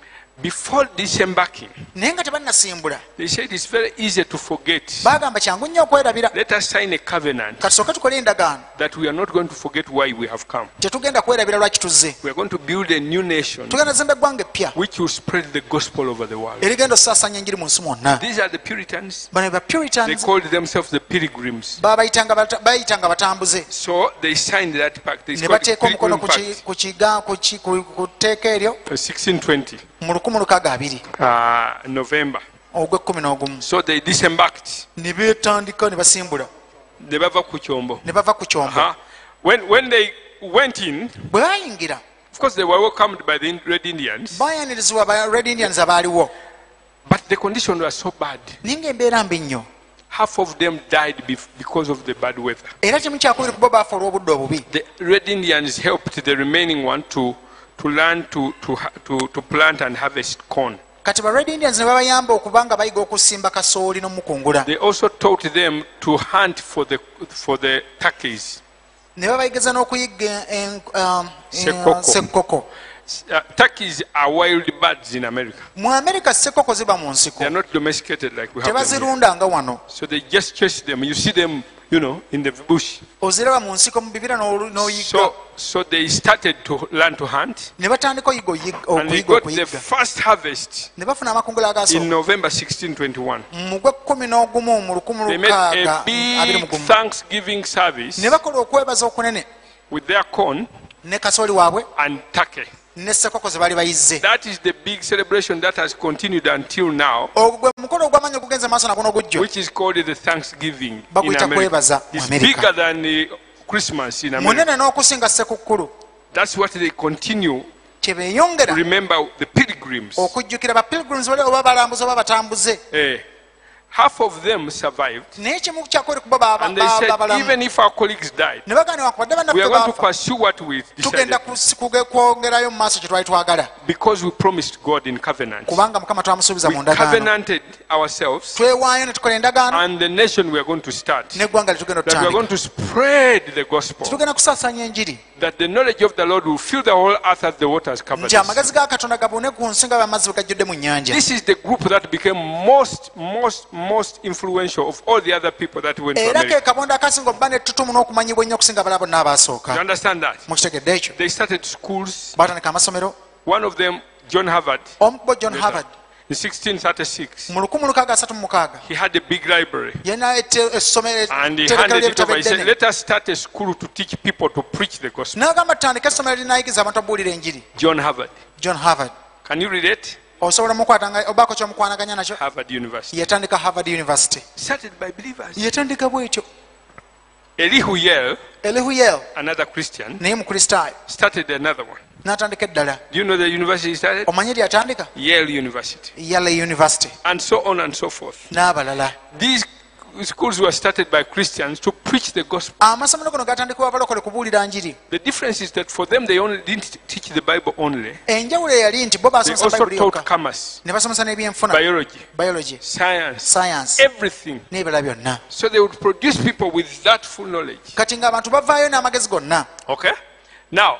before disembarking, naye nga tebannasimbula they said it's very easy to forget. bagamba kyangu nnyo okwerabira Let us sign a covenant katusooke tukole endagaano that we are not going to forget why we have come. tetugenda kwerabira lwaki tuzze We are going to build a new nation tugenda zimba eggwanga eppya which will spread the gospel over the world. erigenda osaasanya enjiri mu nsi mwonna These are the Puritans. bano ba They puritans called themselves the pilgrims. bayitanga batambuze So they signed that pact. It's ne called bateeka omukono Pilgrim Pact. ku tteeka eryo 1620 mu 1620 November. ogw'e11 So they disembarked. ne beetandika ne basimbula Ne bava ku kyombo. ne bava ku kyombo When they went in, bwe bayingira of course they were welcomed by the Red Indians, bayanirizibwa ba red indians abaaliwo but the conditions were so bad. naye ngaembeera mbi nnyo Half of them died because of the bad weather. era kimu kyakubiri kubo baafa olw'obudde obubi The Red Indians helped the remaining one to learn to plant and harvest corn. kati ba red indians ne babayamba okuba nga bayiga okusimba kasooli n'omukungula They also taught them to hunt for the turkeys. ne babayigiriza n'okuyigga Sekoko. sekkoko Turkeys are wild birds in America. mu amerika sekkoko ziba mu nsiko They are not domesticated like we have them here. tebazirunda nga wano So they just chase them. You see them, in the bush. oziraba mu nsiko mu bibira n'oyigga So they started to learn to hunt, ne batandika and they okuyiga got the okuyigga first harvest ne bafuna amakungula in agaasooka November 1621. mu gw'e11 mu They made a 1621 big Thanksgiving service ne bakola okwebaza okunene with their corn ne kasooli waabwe and turkey. ne sekkoko ze baali bayizze That is the big celebration that has continued until now, ogwo gwe mukolo ogw'amanyi ogugenze maaso nagwo n'ogujjo which is called the Thanksgiving in baguyita America. kwebaza mu It's amerika bigger than Christmas in America. munene n'okusinga sekukkulu That's what they continue kye to beeyongera remember the pilgrims. okujjukira ba pilgrims bali oba balambuzi oba batambuze Half of them survived, naye kimu kyakuli kubo and they said, even if our colleagues died, ne bagana wakubadde we are bannaffe going to baafa pursue what we tugenda decided, kwongerayo mu maaso kye twali twagala because we promised God in covenant. kubanga mukama twamusuubiza We mu ndagaano covenanted ourselves twewaayo ne tukola endagaano and the nation we are going to start, n'eggwanga litugenda that we are going otutandika to spread the gospel, tugenda kusaasanya enjiri that the knowledge of the Lord will fill the whole earth as the waters cover nti the sea. amagezi ga katonda gabune ku nsi nga bamazzi bwe gajjudde mu nnyanja This is the group that became most influential of all the other people that went to era ke America. kabonda akasinga okuba n'ettutumu n'okumanyibwa ennyo okusinga bala bonna You abaasooka understand that? mukitegedde ekyo They started schools. baatandika amasomero One of them, John Harvard, omu ku bo john harvard in 1636, mu 1636 he had a big library. yalina essomero And he etterekero handed it ly'ebitabo over. He said, eddene let us start a school to teach people to preach the gospel. n'agamba tutandika essomero linaayigiza abantu abuulira enjiri John Harvard. john harvard Can you read it? osobola mukwatanga obaako kyomukwanaganya nakyo Harvard University. yatandika harvard university Started by believers. yatandika bwekyo Elihu, elihuyel another Christian, naye mukristaayo started another one. n'atandika eddala Do you know the university he started? omanyi lyatandika Yale University. yale university And so on and so forth. n'abalala These schools were started by Christians to preach the gospel. amasomero gono gatandikibwa abalokole kubuulira njiri The difference is that for them, they only didn't teach the Bible only. enjawulo eyali nti bo They basomesa also bayibuli taught yokka commerce, ne basomesa n'ebyenfuna biology, biology science, science everything. n'ebirala byonna So they would produce people with that full knowledge. kati ng'abantu bavaayo n'amagezi gonna Okay? Now,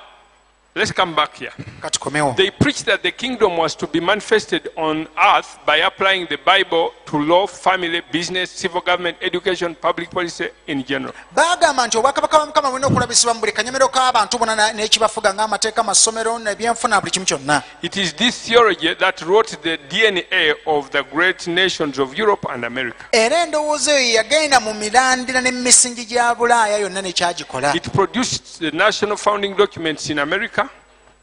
let's come back here. katikomewo They preached that the kingdom was to be manifested on earth by applying the Bible to law, family, business, civil government, education, public policy in general. baagamba nti obwakabaka bwa mukama bulina okulabisibwa mu buli kanyomero k'abantu bonna n'ekibafuga ng'amateeka amasomero n'ebyenfuna buli kimu kyonna It is this theology that wrote the DNA of the great nations of Europe and America. era endowooza eyo yagenda mu mirandira n'emisingi gya bulaaya yonna nekyagikola It produced the national founding documents in America.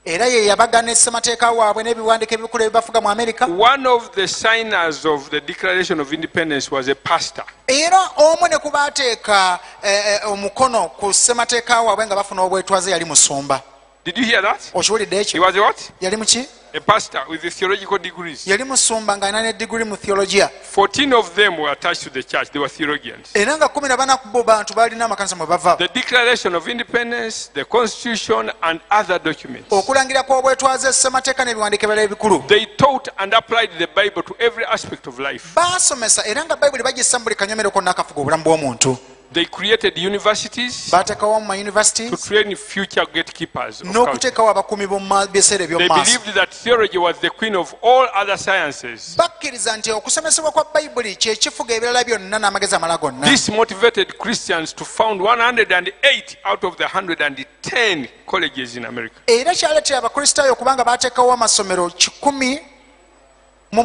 era ye yabagana essemateeka waabwe n'ebiwandiiko ebikulu ebibafuga mu amerika One of the signers of the Declaration of Independence was a pastor. era omu ne kubaateeka omukono ku ssemateeka waabwe nga bafuna obwetwaze yali musumba Did you hear that? okiwulidde He ekyo was a what? yali muki A pastor with the theological degrees. yali musumba ng'alina ne diguli mu theologia 14 of them were attached to the church. They were theologians. era nga 14 ku bo bantu balina amakanisa mwe bava The Declaration of Independence, the Constitution, and other documents. okulangira kw'obwetwaze ssemateeka n'ebiwandiiko ebirala ebikulu They taught and applied the Bible to every aspect of life. baasomesa era nga bayibuli bagissa mu buli kanyomero konna akafuga obulamu bw'omuntu They created universities bateekawo mu to mayunivesities train future gatekeepers of culture. n'okuteekawo abakuumi b'omu biseera They eby'omumaaso. believed that theology was the queen of all other sciences. bakkiriza nti okusomesebwa kwa bayibuli kye kifuga ebirala byonna n'amagezi amala gonna. This motivated Christians to found 108 out of the 110 colleges in America. era kyaleetera abakristaayo kubanga baateekawo amasomero 18 ku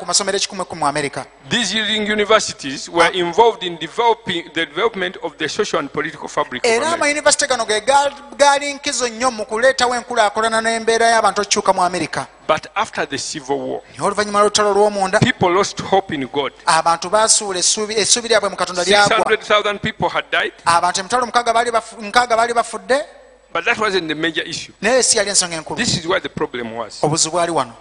masomero 11 mu Amerika. These leading universities were involved in developing the development of the social and political fabric of era America. amayunivesite gano ge gaali nkizo nnyo mu kuleetawo enkulaakulana n'embeera y'abantu okukyuka mu Amerika. But after the Civil War, naye oluvannyuma lw'olutalo lw'omunda people lost hope in God. abantu baasuula essuubi lyabwe mu Katonda lyagwa. 600,000 people had died, abantu emitwalo mukaaga baali bafudde but that wasn't the major issue. naye si yali ensonga enkulu. This is where the problem was. obuzibu bwali wano.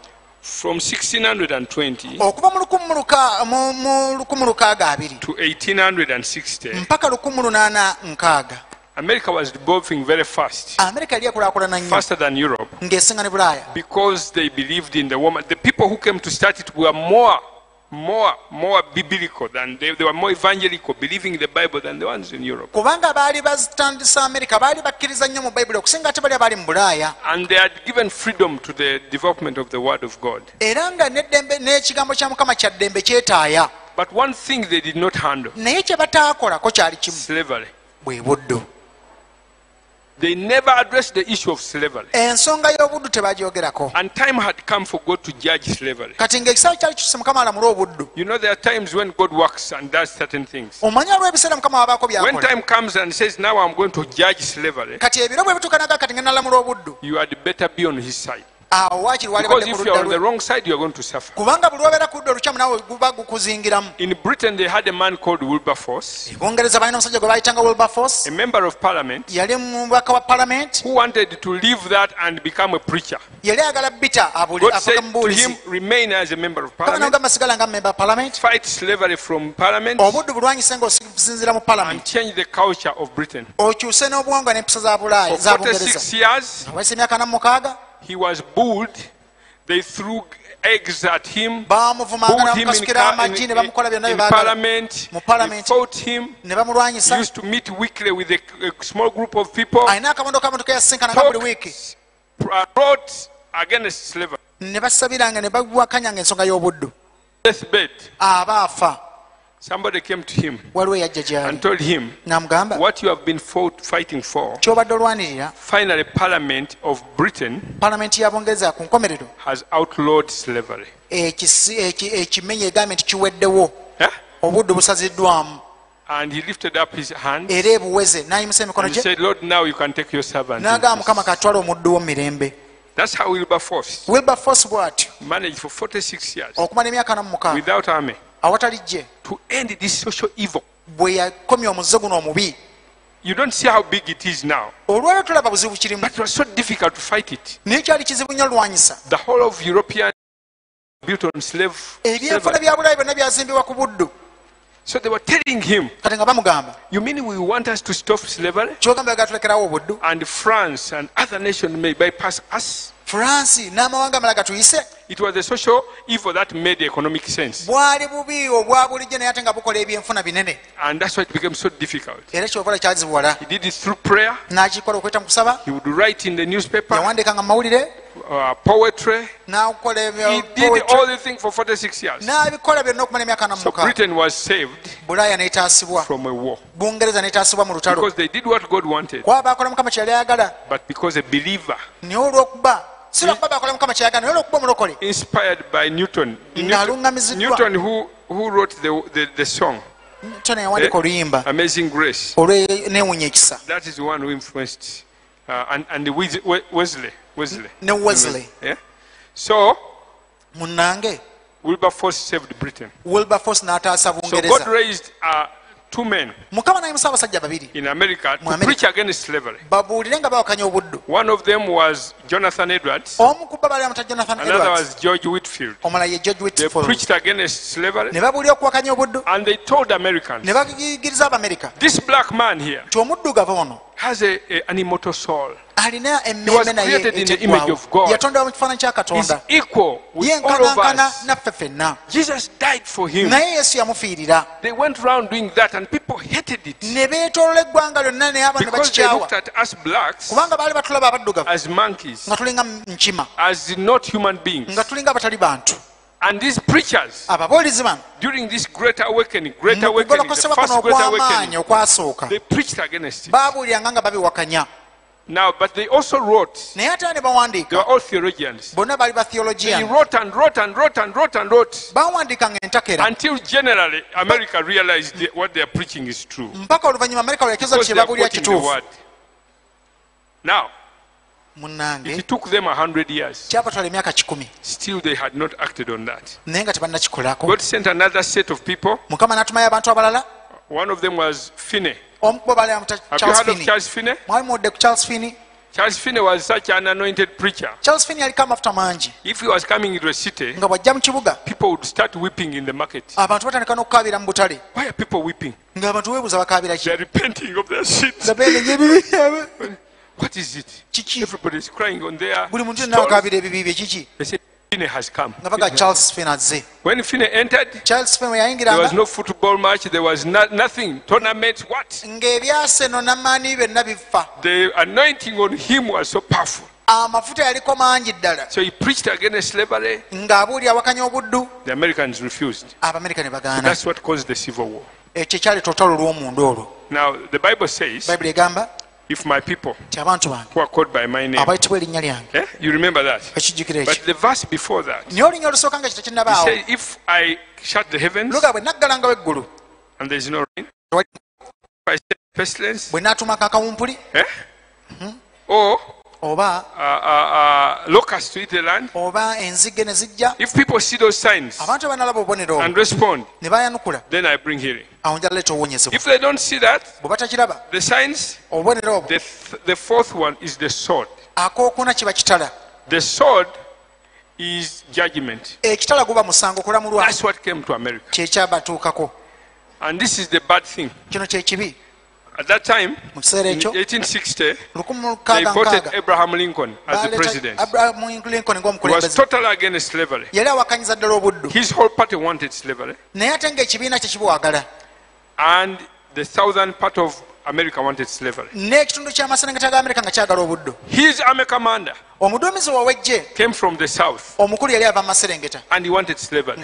From 1620 okuva mu 1620 to 1860, mpaka 1860 America was developing very fast, Amerika yali ekulaakulana nnyo faster than Europe, ng'esinga ne Bulaaya. because they believed in the woman. The people who came to start it were more biblical than they were more evangelical, believing in the Bible than the ones in Europe. kubanga baali bazitandisa Amerika baali bakkiriza nnyo mu Bayibuli okusinga ate bali abaali mu Bulaaya. And they had given freedom to the development of the Word of God. era nga n'eddembe n'ekigambo kya Mukama kya ddembe kyetaaya. But one thing they did not handle: naye kye bataakolako kyali kimu, slavery. bwe buddu. They never addressed the issue of slavery. ensonga y'obuddu tebagyogerako. And time had come for God to judge slavery. kati ng'ekisaawe kyali kituuse Mukama alamule obuddu. You know, there are times when God works and does certain things. omanya olw'ebiseera Mukama wabaako When byakola. time comes and says, now I'm going to judge slavery, kati ebiro bwe bituukanaga kati ngenda lamula obuddu. you had better be on his side. awo waakiri wali Because badde ku if you are ludda on the lwe. wrong side, you are going to suffer. kubanga buli obeera ku ludda olukyamu nawe guba gukuzingiramu. In Britain, they had a man called Wilberforce, Bungereza balina omusajja gwe baayitanga Wilberforce. a member of parliament, yali mubaka wa palamenti. who wanted to leave that and become a preacher. yali ayagala bita God said afuge to mubuulizi. him, remain as a member of Kabaka parliament, n'agamba sigala nga member palamenti. fight slavery from parliament, obuddu bulwanyise ng'osinziira mu and palamenti. change the culture of Britain. okyuse n'obuwangwa n'empisa za Bulaaya For za 46 Bungereza. years, wayise emyaka 46 he was booed. They threw eggs at him, baamuvumanga booed him n'amukasikira amagi ne bamukola byonna bye in baagala. parliament. Mu They parliament. fought him. ne bamulwanyisa. He used to meet weekly with a small group of people, alina akabondo k'abantu ke yasinkananga buli wiiki. wrote against slavery. ne basabiranga ne bawakanyanga ensonga y'obuddu. Deathbed. aba afa. Somebody came to him waliwo eyajja gy'ali and told him, n'amugamba what you have been fighting for, ky'obadde olwanirira. finally Parliament of Britain palamenti ya Bungereza ku nkomerero has outlawed slavery. ekimenyi egambe nti kiweddewo. Yeah? obuddu busaziddwamu. And he lifted up his hand era ebuweze n'ayimusa emikono and he gye said, Lord, now you can take your servant. in n'agamba peace." Mukama katwala omuddu wo mu mirembe. That's how Wilberforce Wilberforce bw'atyo managed for 46 years okumala emyaka 46 without army awatali gye to end this social evil. bwe yakomya omuzze guno omubi. You don't see how big it is now, olwalwo tulaba buzibu kirimu but it was so difficult to fight it. naye kyali kizibu nnyo olwanyisa. The whole of European built on ebyenfuna slavery. bya Bulaaya byonna byazimbibwa ku buddu. So they were telling him, kati nga bamugamba you mean we want us to stop slavery? kyogamba gatulekerawo obuddu. And France and other nations may bypass us? Furansi n'amawanga amalala gatuyise. It was the social evil that made economic sense. bwali bubi obwa bulijjo naye ate nga bukola ebyenfuna binene. And that's why it became so difficult. era kyokola kyazibuwala. He did it through prayer. n'akikola okweta mu kusaba. He would write in the newspaper, yawandiikanga mu mawulire. poetry. n'akola He did all the things for 46 years. n'abikola byonna okumala emyaka So 46. Britain was saved Bulaaya n'etaasibwa. from a war. Bungereza n'etaasibwa mu lutalo. Because they did what God wanted, kuba bakola Mukama kye yali ayagala. but because a believer, naye olw'okuba si lwakuba bakola Mukama kye yagala naye olw'okuba omulokole. inspired by Newton. Ng'aluŋŋamiziddwa. Newton who wrote the song, tone yawandiika oluyimba Amazing Grace. olw'enewunya ekisa. That is the one who influenced, and Wesley. ne Wesley. Yeah? So, munnange Wilberforce saved Britain. Wilberforce n'ataasa So God Bungereza. raised two men Mukama n'ayimusa abasajja babiri in America to America. preach against slavery. babuulire nga bawakanya obuddu. One of them was Jonathan Edwards, omu ku bo baali bamuta Jonathan another Edwards. was George Whitfield. omulala ye George They Whitfield. preached against slavery, ne babuulira okuwakanya obuddu. and they told Americans, ne bagigiriza Abamerika this black man here nti omuddugavu ono has an immortal soul. alina emmeme naye yatondebwa mu kifaananyi kya Katonda yenkankankana naffe ffenna. Naye Yesu yamufiirira. Ne beetolola eggwanga lyonna naye abantu ne bakikyawa kubanga baali batulaba abaddugavu nga tulinga nkima nga tulinga abatali bantu. And these preachers, during this great awakening, the first great awakening, they preached against it. Now, but they also wrote. They were all theologians. They wrote and wrote and wrote and wrote and wrote until generally America realized what they are preaching is true. Because they are quoting the word. Now, it took them 100 years. Still they had not acted on that. God sent another set of people. One of them was Finney. Have you heard of Charles Finney? Charles Finney was such an anointed preacher. If he was coming into a city, people would start weeping in the market. Why are people weeping? They are repenting of their sins. What is it? Everybody is crying on their stalls. They said Finney has come. When Finney entered, there was no football match, there was nothing. Tournaments, what? The anointing on him was so powerful. So he preached against slavery. The Americans refused. That's what caused the Civil War. Now, the Bible says, if my people who are called by my name, you remember that? But the verse before that, he said, if I shut the heavens and there is no rain, if I send pestilence, or locusts to eat the land, if people see those signs and respond, then I bring healing. If they don't see that, the signs, the fourth one is the sword. The sword is judgment. That's what came to America. And this is the bad thing. At that time, in 1860, they voted Abraham Lincoln as the president. He was totally against slavery. His whole party wanted slavery. And the southern part of America wanted slavery. His army commander came from the south and he wanted slavery.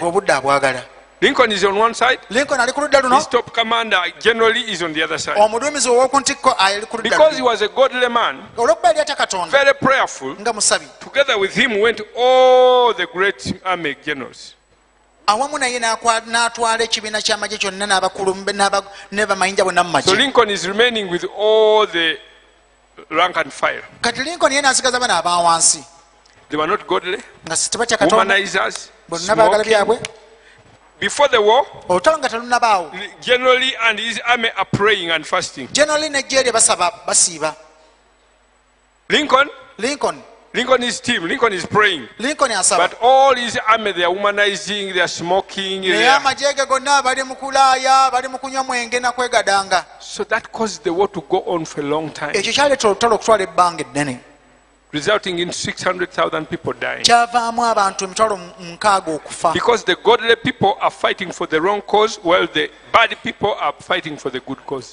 Lincoln is on one side. His top commander generally is on the other side. Because he was a godly man, very prayerful, together with him went all the great army generals. So Lincoln is remaining with all the rank and file. They were not godly, womanizers, smoking. Before the war, generally and his army are praying and fasting. Lincoln is team. Lincoln is praying. But all his army, they are womanizing, they are smoking. So that caused the war to go on for a long time, resulting in 600,000 people dying. Because the godly people are fighting for the wrong cause, while the bad people are fighting for the good cause.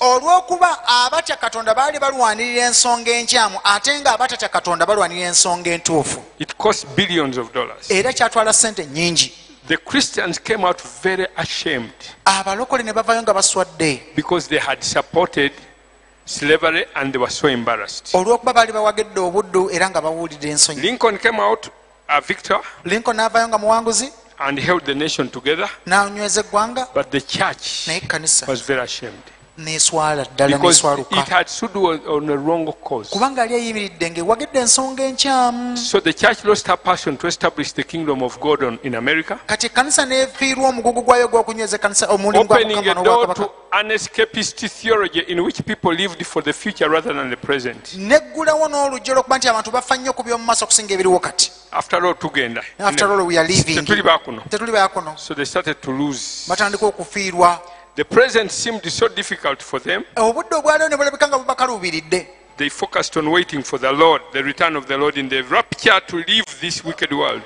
It cost billions of dollars. The Christians came out very ashamed because they had supported slavery and they were so embarrassed. Lincoln came out a victor and held the nation together, but the church was very ashamed because it had stood on a wrong cause. So the church lost her passion to establish the kingdom of God in America, opening a door to an escapist theology in which people lived for the future rather than the present. After all, we are leaving. So they started to lose. The present seemed so difficult for them. They focused on waiting for the Lord, the return of the Lord in the rapture to leave this wicked world.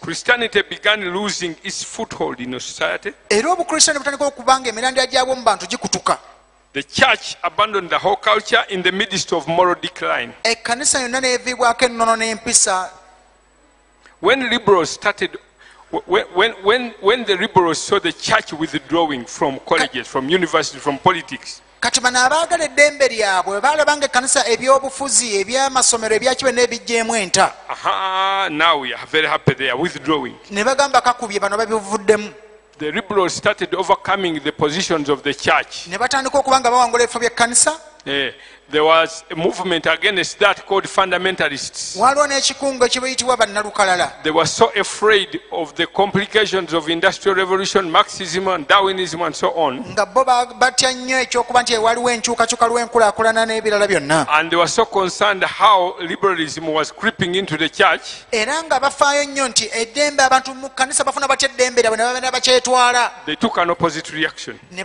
Christianity began losing its foothold in society. The church abandoned the whole culture in the midst of moral decline. When liberals started, when the liberals saw the church withdrawing from colleges, from universities, from politics, now we are very happy they are withdrawing. The liberals started overcoming the positions of the church. There was a movement against that called fundamentalists. They were so afraid of the complications of industrial revolution, Marxism and Darwinism and so on. And they were so concerned how liberalism was creeping into the church. They took an opposite reaction. They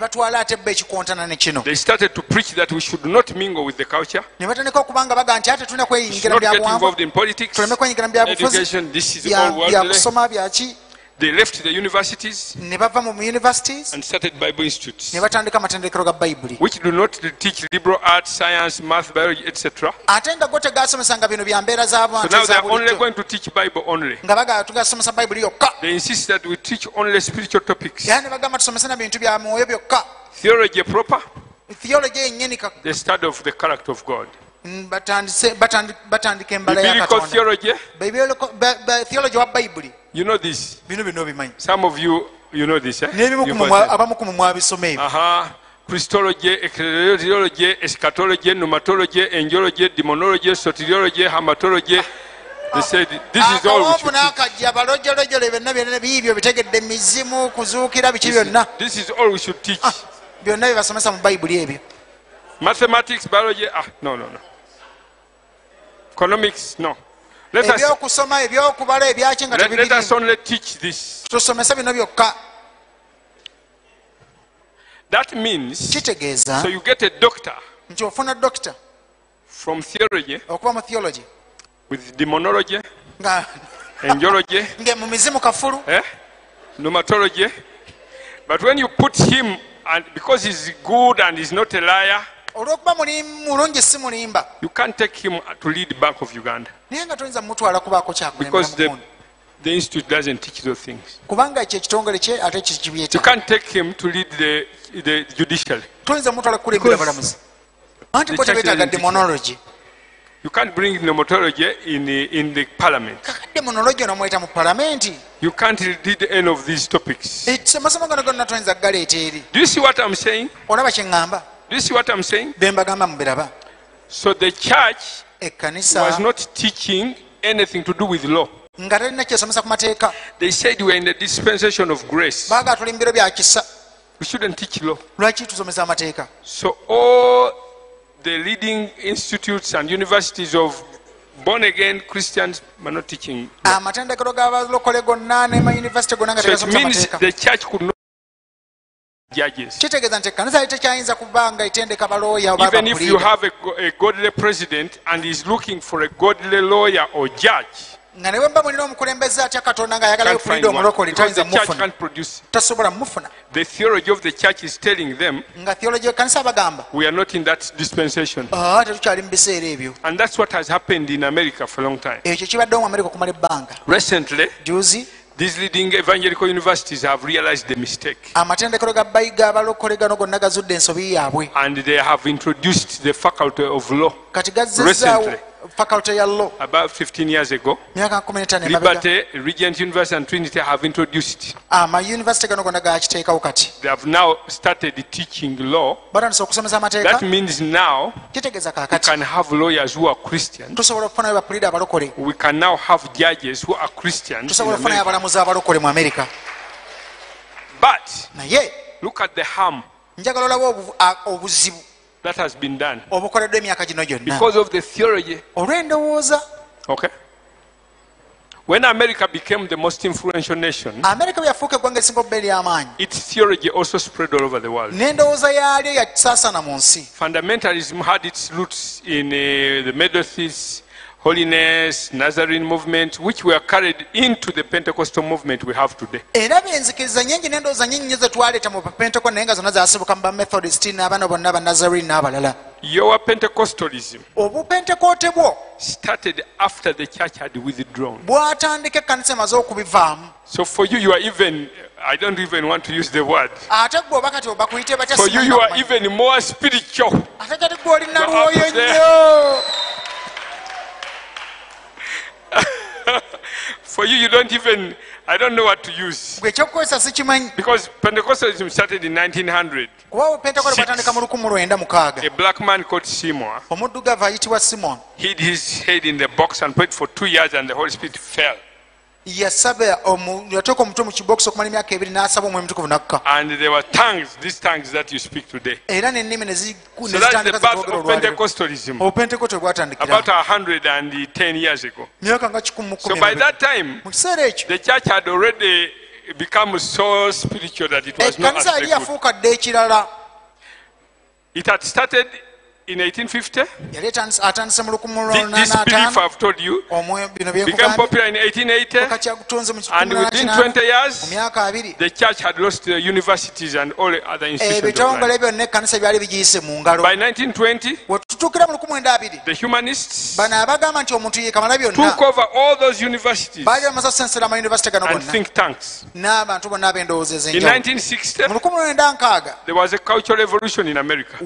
started to preach that we should not mingle with the culture. We should not get involved in politics, education. This is all worldly. They left the universities and started Bible institutes, which do not teach liberal arts, science, math, biology, etc. So now they are only going to teach Bible only. They insist that we teach only spiritual topics. Theology proper, the study of the character of God. Biblical theology. You know this. Some of you know this. Christology, ecclesiology, eschatology, pneumatology, angelology, demonology, soteriology, hamatology. They said this is all we should teach. This is all we should teach. Mathematics, biology, no. Economics, no. Let us only teach this. That means, so you get a doctor from theology, with demonology, angelology, pneumatology, but when you put him, and because he's good and he's not a liar, you can't take him to lead the Bank of Uganda, because the institute doesn't teach those things. You can't take him to lead the judiciary. You can't bring pneumatology in the parliament. You can't read any of these topics. Do you see what I'm saying? Do you see what I'm saying? So the church was not teaching anything to do with law. They said we are in the dispensation of grace. We shouldn't teach law. So all the leading institutes and universities of born-again Christians are not teaching law. So it means the church could not judges. Even if you have a godly president and is looking for a godly lawyer or judge, can't find one, because the church can't produce. The theology of the church is telling them we are not in that dispensation. And that's what has happened in America for a long time. Recently, these leading evangelical universities have realized the mistake. And they have introduced the faculty of law recently. About 15 years ago, Liberty, Regent University and Trinity have introduced. They have now started teaching law. That means now we can have lawyers who are Christians. We can now have judges who are Christians in America. But look at the harm that has been done because of the theology. Okay, When America became the most influential nation, its theology also spread all over the world. Fundamentalism had its roots in the Methodist, Holiness, Nazarene movement, which were carried into the Pentecostal movement we have today. Your Pentecostalism started after the church had withdrawn. So for you, you are even, I don't even want to use the word. For you, you are even more spiritual. For you, you don't even, I don't know what to use. Because Pentecostalism started in 1900. A black man called Seymour hid his head in the box and prayed for 2 years, and the Holy Spirit fell. And there were tongues, these tongues that you speak today. So that's the birth of Pentecostalism, about 110 years ago. So by that time, the church had already become so spiritual that it was not as good. It had started in 1850. This belief I've told you became popular in 1880, and within 20 years, the church had lost the universities and all the other institutions. By 1920, the humanists took over all those universities and think tanks. In 1960, there was a cultural revolution in America.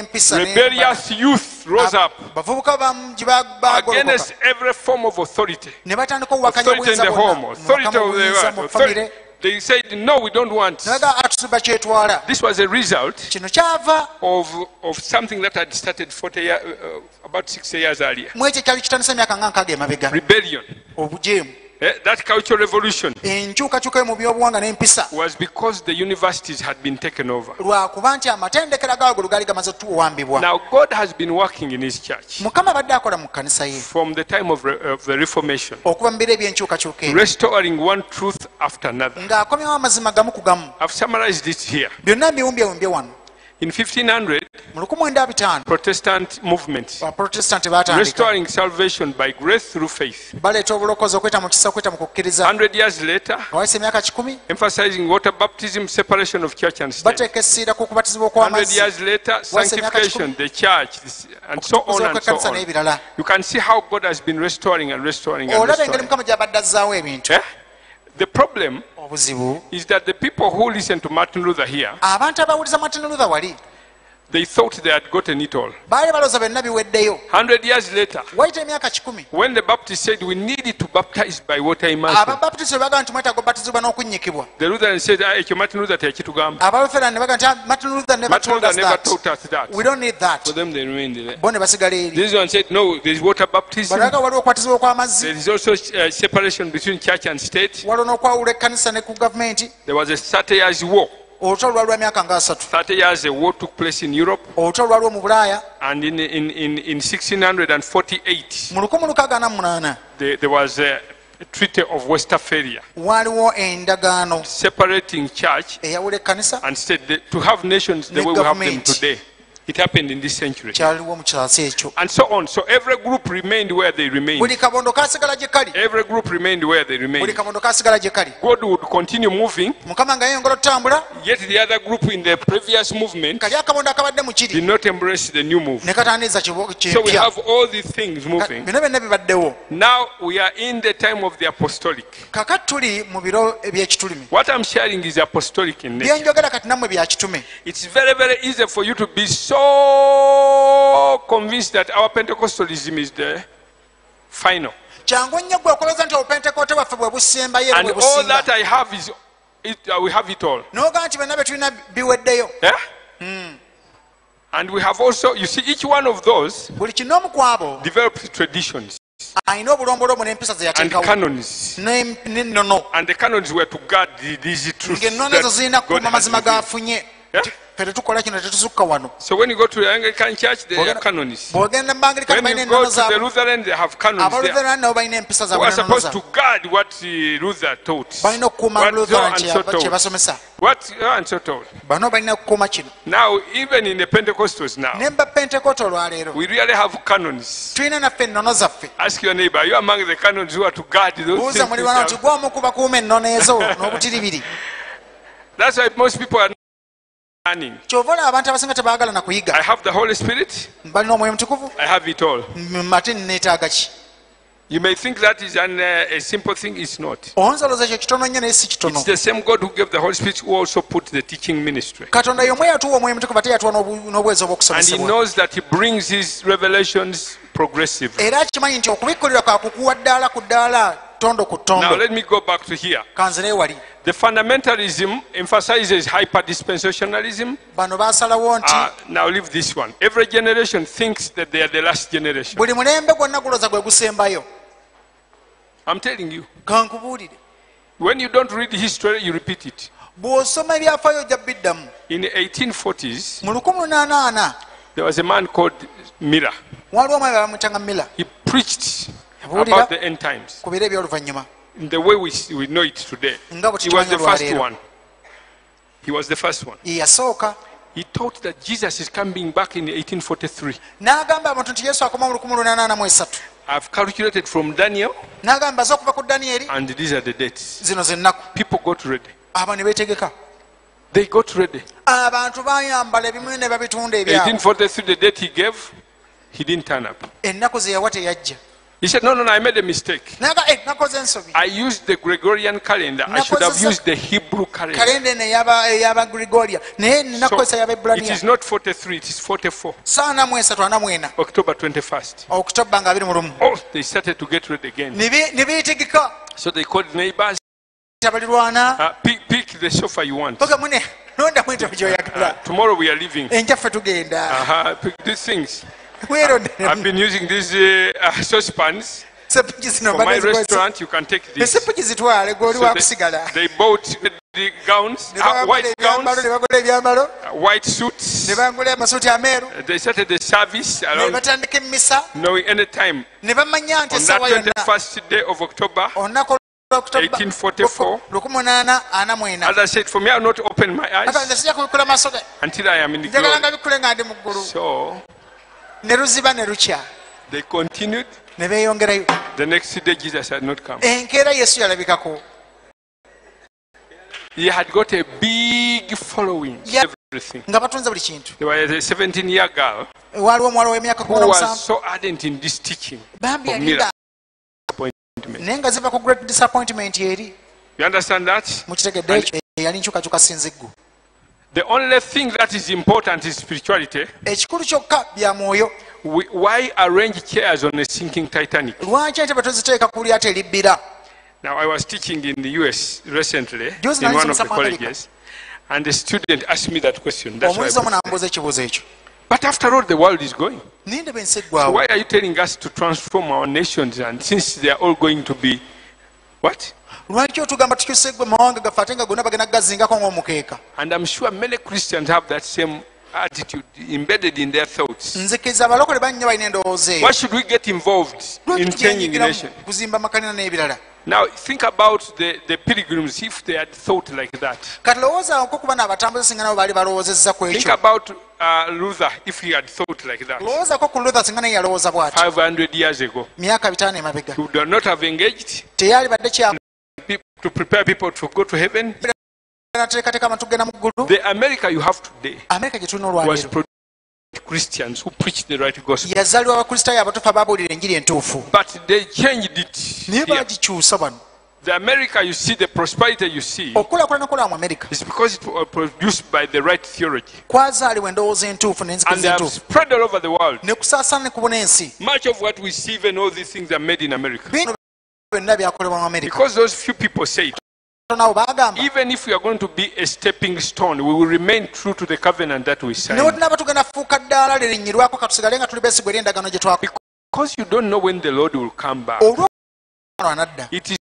Rebellious youth rose up against every form of authority. Authority in the home, authority of the world. They said, no, we don't want. This was a result of something that had started about 60 years earlier. Rebellion. That cultural revolution was because the universities had been taken over. Now God has been working in his church from the time of the Reformation, restoring one truth after another. I've summarized it here. In 1500, Protestant movement, restoring salvation by grace through faith. 100 years later, emphasizing water baptism, separation of church and state. 100 years later, sanctification, the church, and so on and so on. You can see how God has been restoring and restoring and restoring. The problem is that the people who listen to Martin Luther here, they thought they had gotten it all. 100 years later, when the Baptists said we needed to baptize by water immersion, the Lutheran said, Martin Luther never taught us that. We don't need that. For them, they remained there. This one said, no, there is water baptism. There is also separation between church and state. There was a 30 years war. 30 years a war took place in Europe, and in 1648 there was a Treaty of Westphalia separating church and state to have nations the way we have them today. It happened in this century. And so on. So every group remained where they remained. Every group remained where they remained. God would continue moving, yet the other group in the previous movement did not embrace the new move. So we have all these things moving. Now we are in the time of the apostolic. What I'm sharing is apostolic in nature. It's very, very easy for you to be so convinced that our Pentecostalism is the final. And all that I have is we have it all. Yeah? And we have also, you see, each one of those developed traditions and canons. And the canons were to guard these truths that God has revealed. Yeah? So when you go to the Anglican church, they are canonists. When you go to the Lutheran, they have canons there. Who are supposed to guard what Luther taught. What so and so told. Now, even in the Pentecostals now, we really have canons. Ask your neighbor, you are among the canons who are to guard those things. That's why most people are not learning. I have the Holy Spirit. I have it all. You may think that is a simple thing. It's not. It's the same God who gave the Holy Spirit who also put the teaching ministry. And he knows that he brings his revelations progressively. Now let me go back to here. The fundamentalism emphasizes hyper-dispensationalism. Now leave this one. Every generation thinks that they are the last generation. I'm telling you. When you don't read history, you repeat it. In the 1840s, there was a man called Miller. He preached about the end times in the way we know it today. He was the first one. He was the first one. He taught that Jesus is coming back in 1843. I've calculated from Daniel, and these are the dates. People got ready. They got ready. 1843, the date he gave, he didn't turn up. He said, no, I made a mistake. I used the Gregorian calendar. I should have used the Hebrew calendar. So it is not 43, it is 44. October 21st. Oh, they started to get ready again. So they called neighbors. Pick the sofa you want. Tomorrow we are leaving. Pick these things. I've been using these saucepans. For my restaurant, you can take this. So they bought the gowns, white gowns, white suits. They started the service around, knowing any time. On that 21st day of October, 1844, as I said, for me, I will not open my eyes until I am in the glory. So they continued. The next day, Jesus had not come. He had got a big following. Everything. There was a 17-year girl who was so ardent in this teaching of miracle. You understand that? The only thing that is important is spirituality. Why arrange chairs on a sinking Titanic? Now, I was teaching in the US recently in one of the colleges, and the student asked me that question. That's why but after all, the world is going. So why are you telling us to transform our nations, and since they are all going to be what? And I'm sure many Christians have that same attitude embedded in their thoughts. Why should we get involved in changing the nation? Now think about the pilgrims if they had thought like that. Think about Luther if he had thought like that 500 years ago. He would not have engaged to prepare people to go to heaven. The America you have today was Christians who preach the right gospel. But they changed it. The America you see, the prosperity you see, is because it was produced by the right theology. And they have spread all over the world. Much of what we see, even all these things, are made in America. Because those few people say it. Even if we are going to be a stepping stone, we will remain true to the covenant that we signed. Because you don't know when the Lord will come back. It is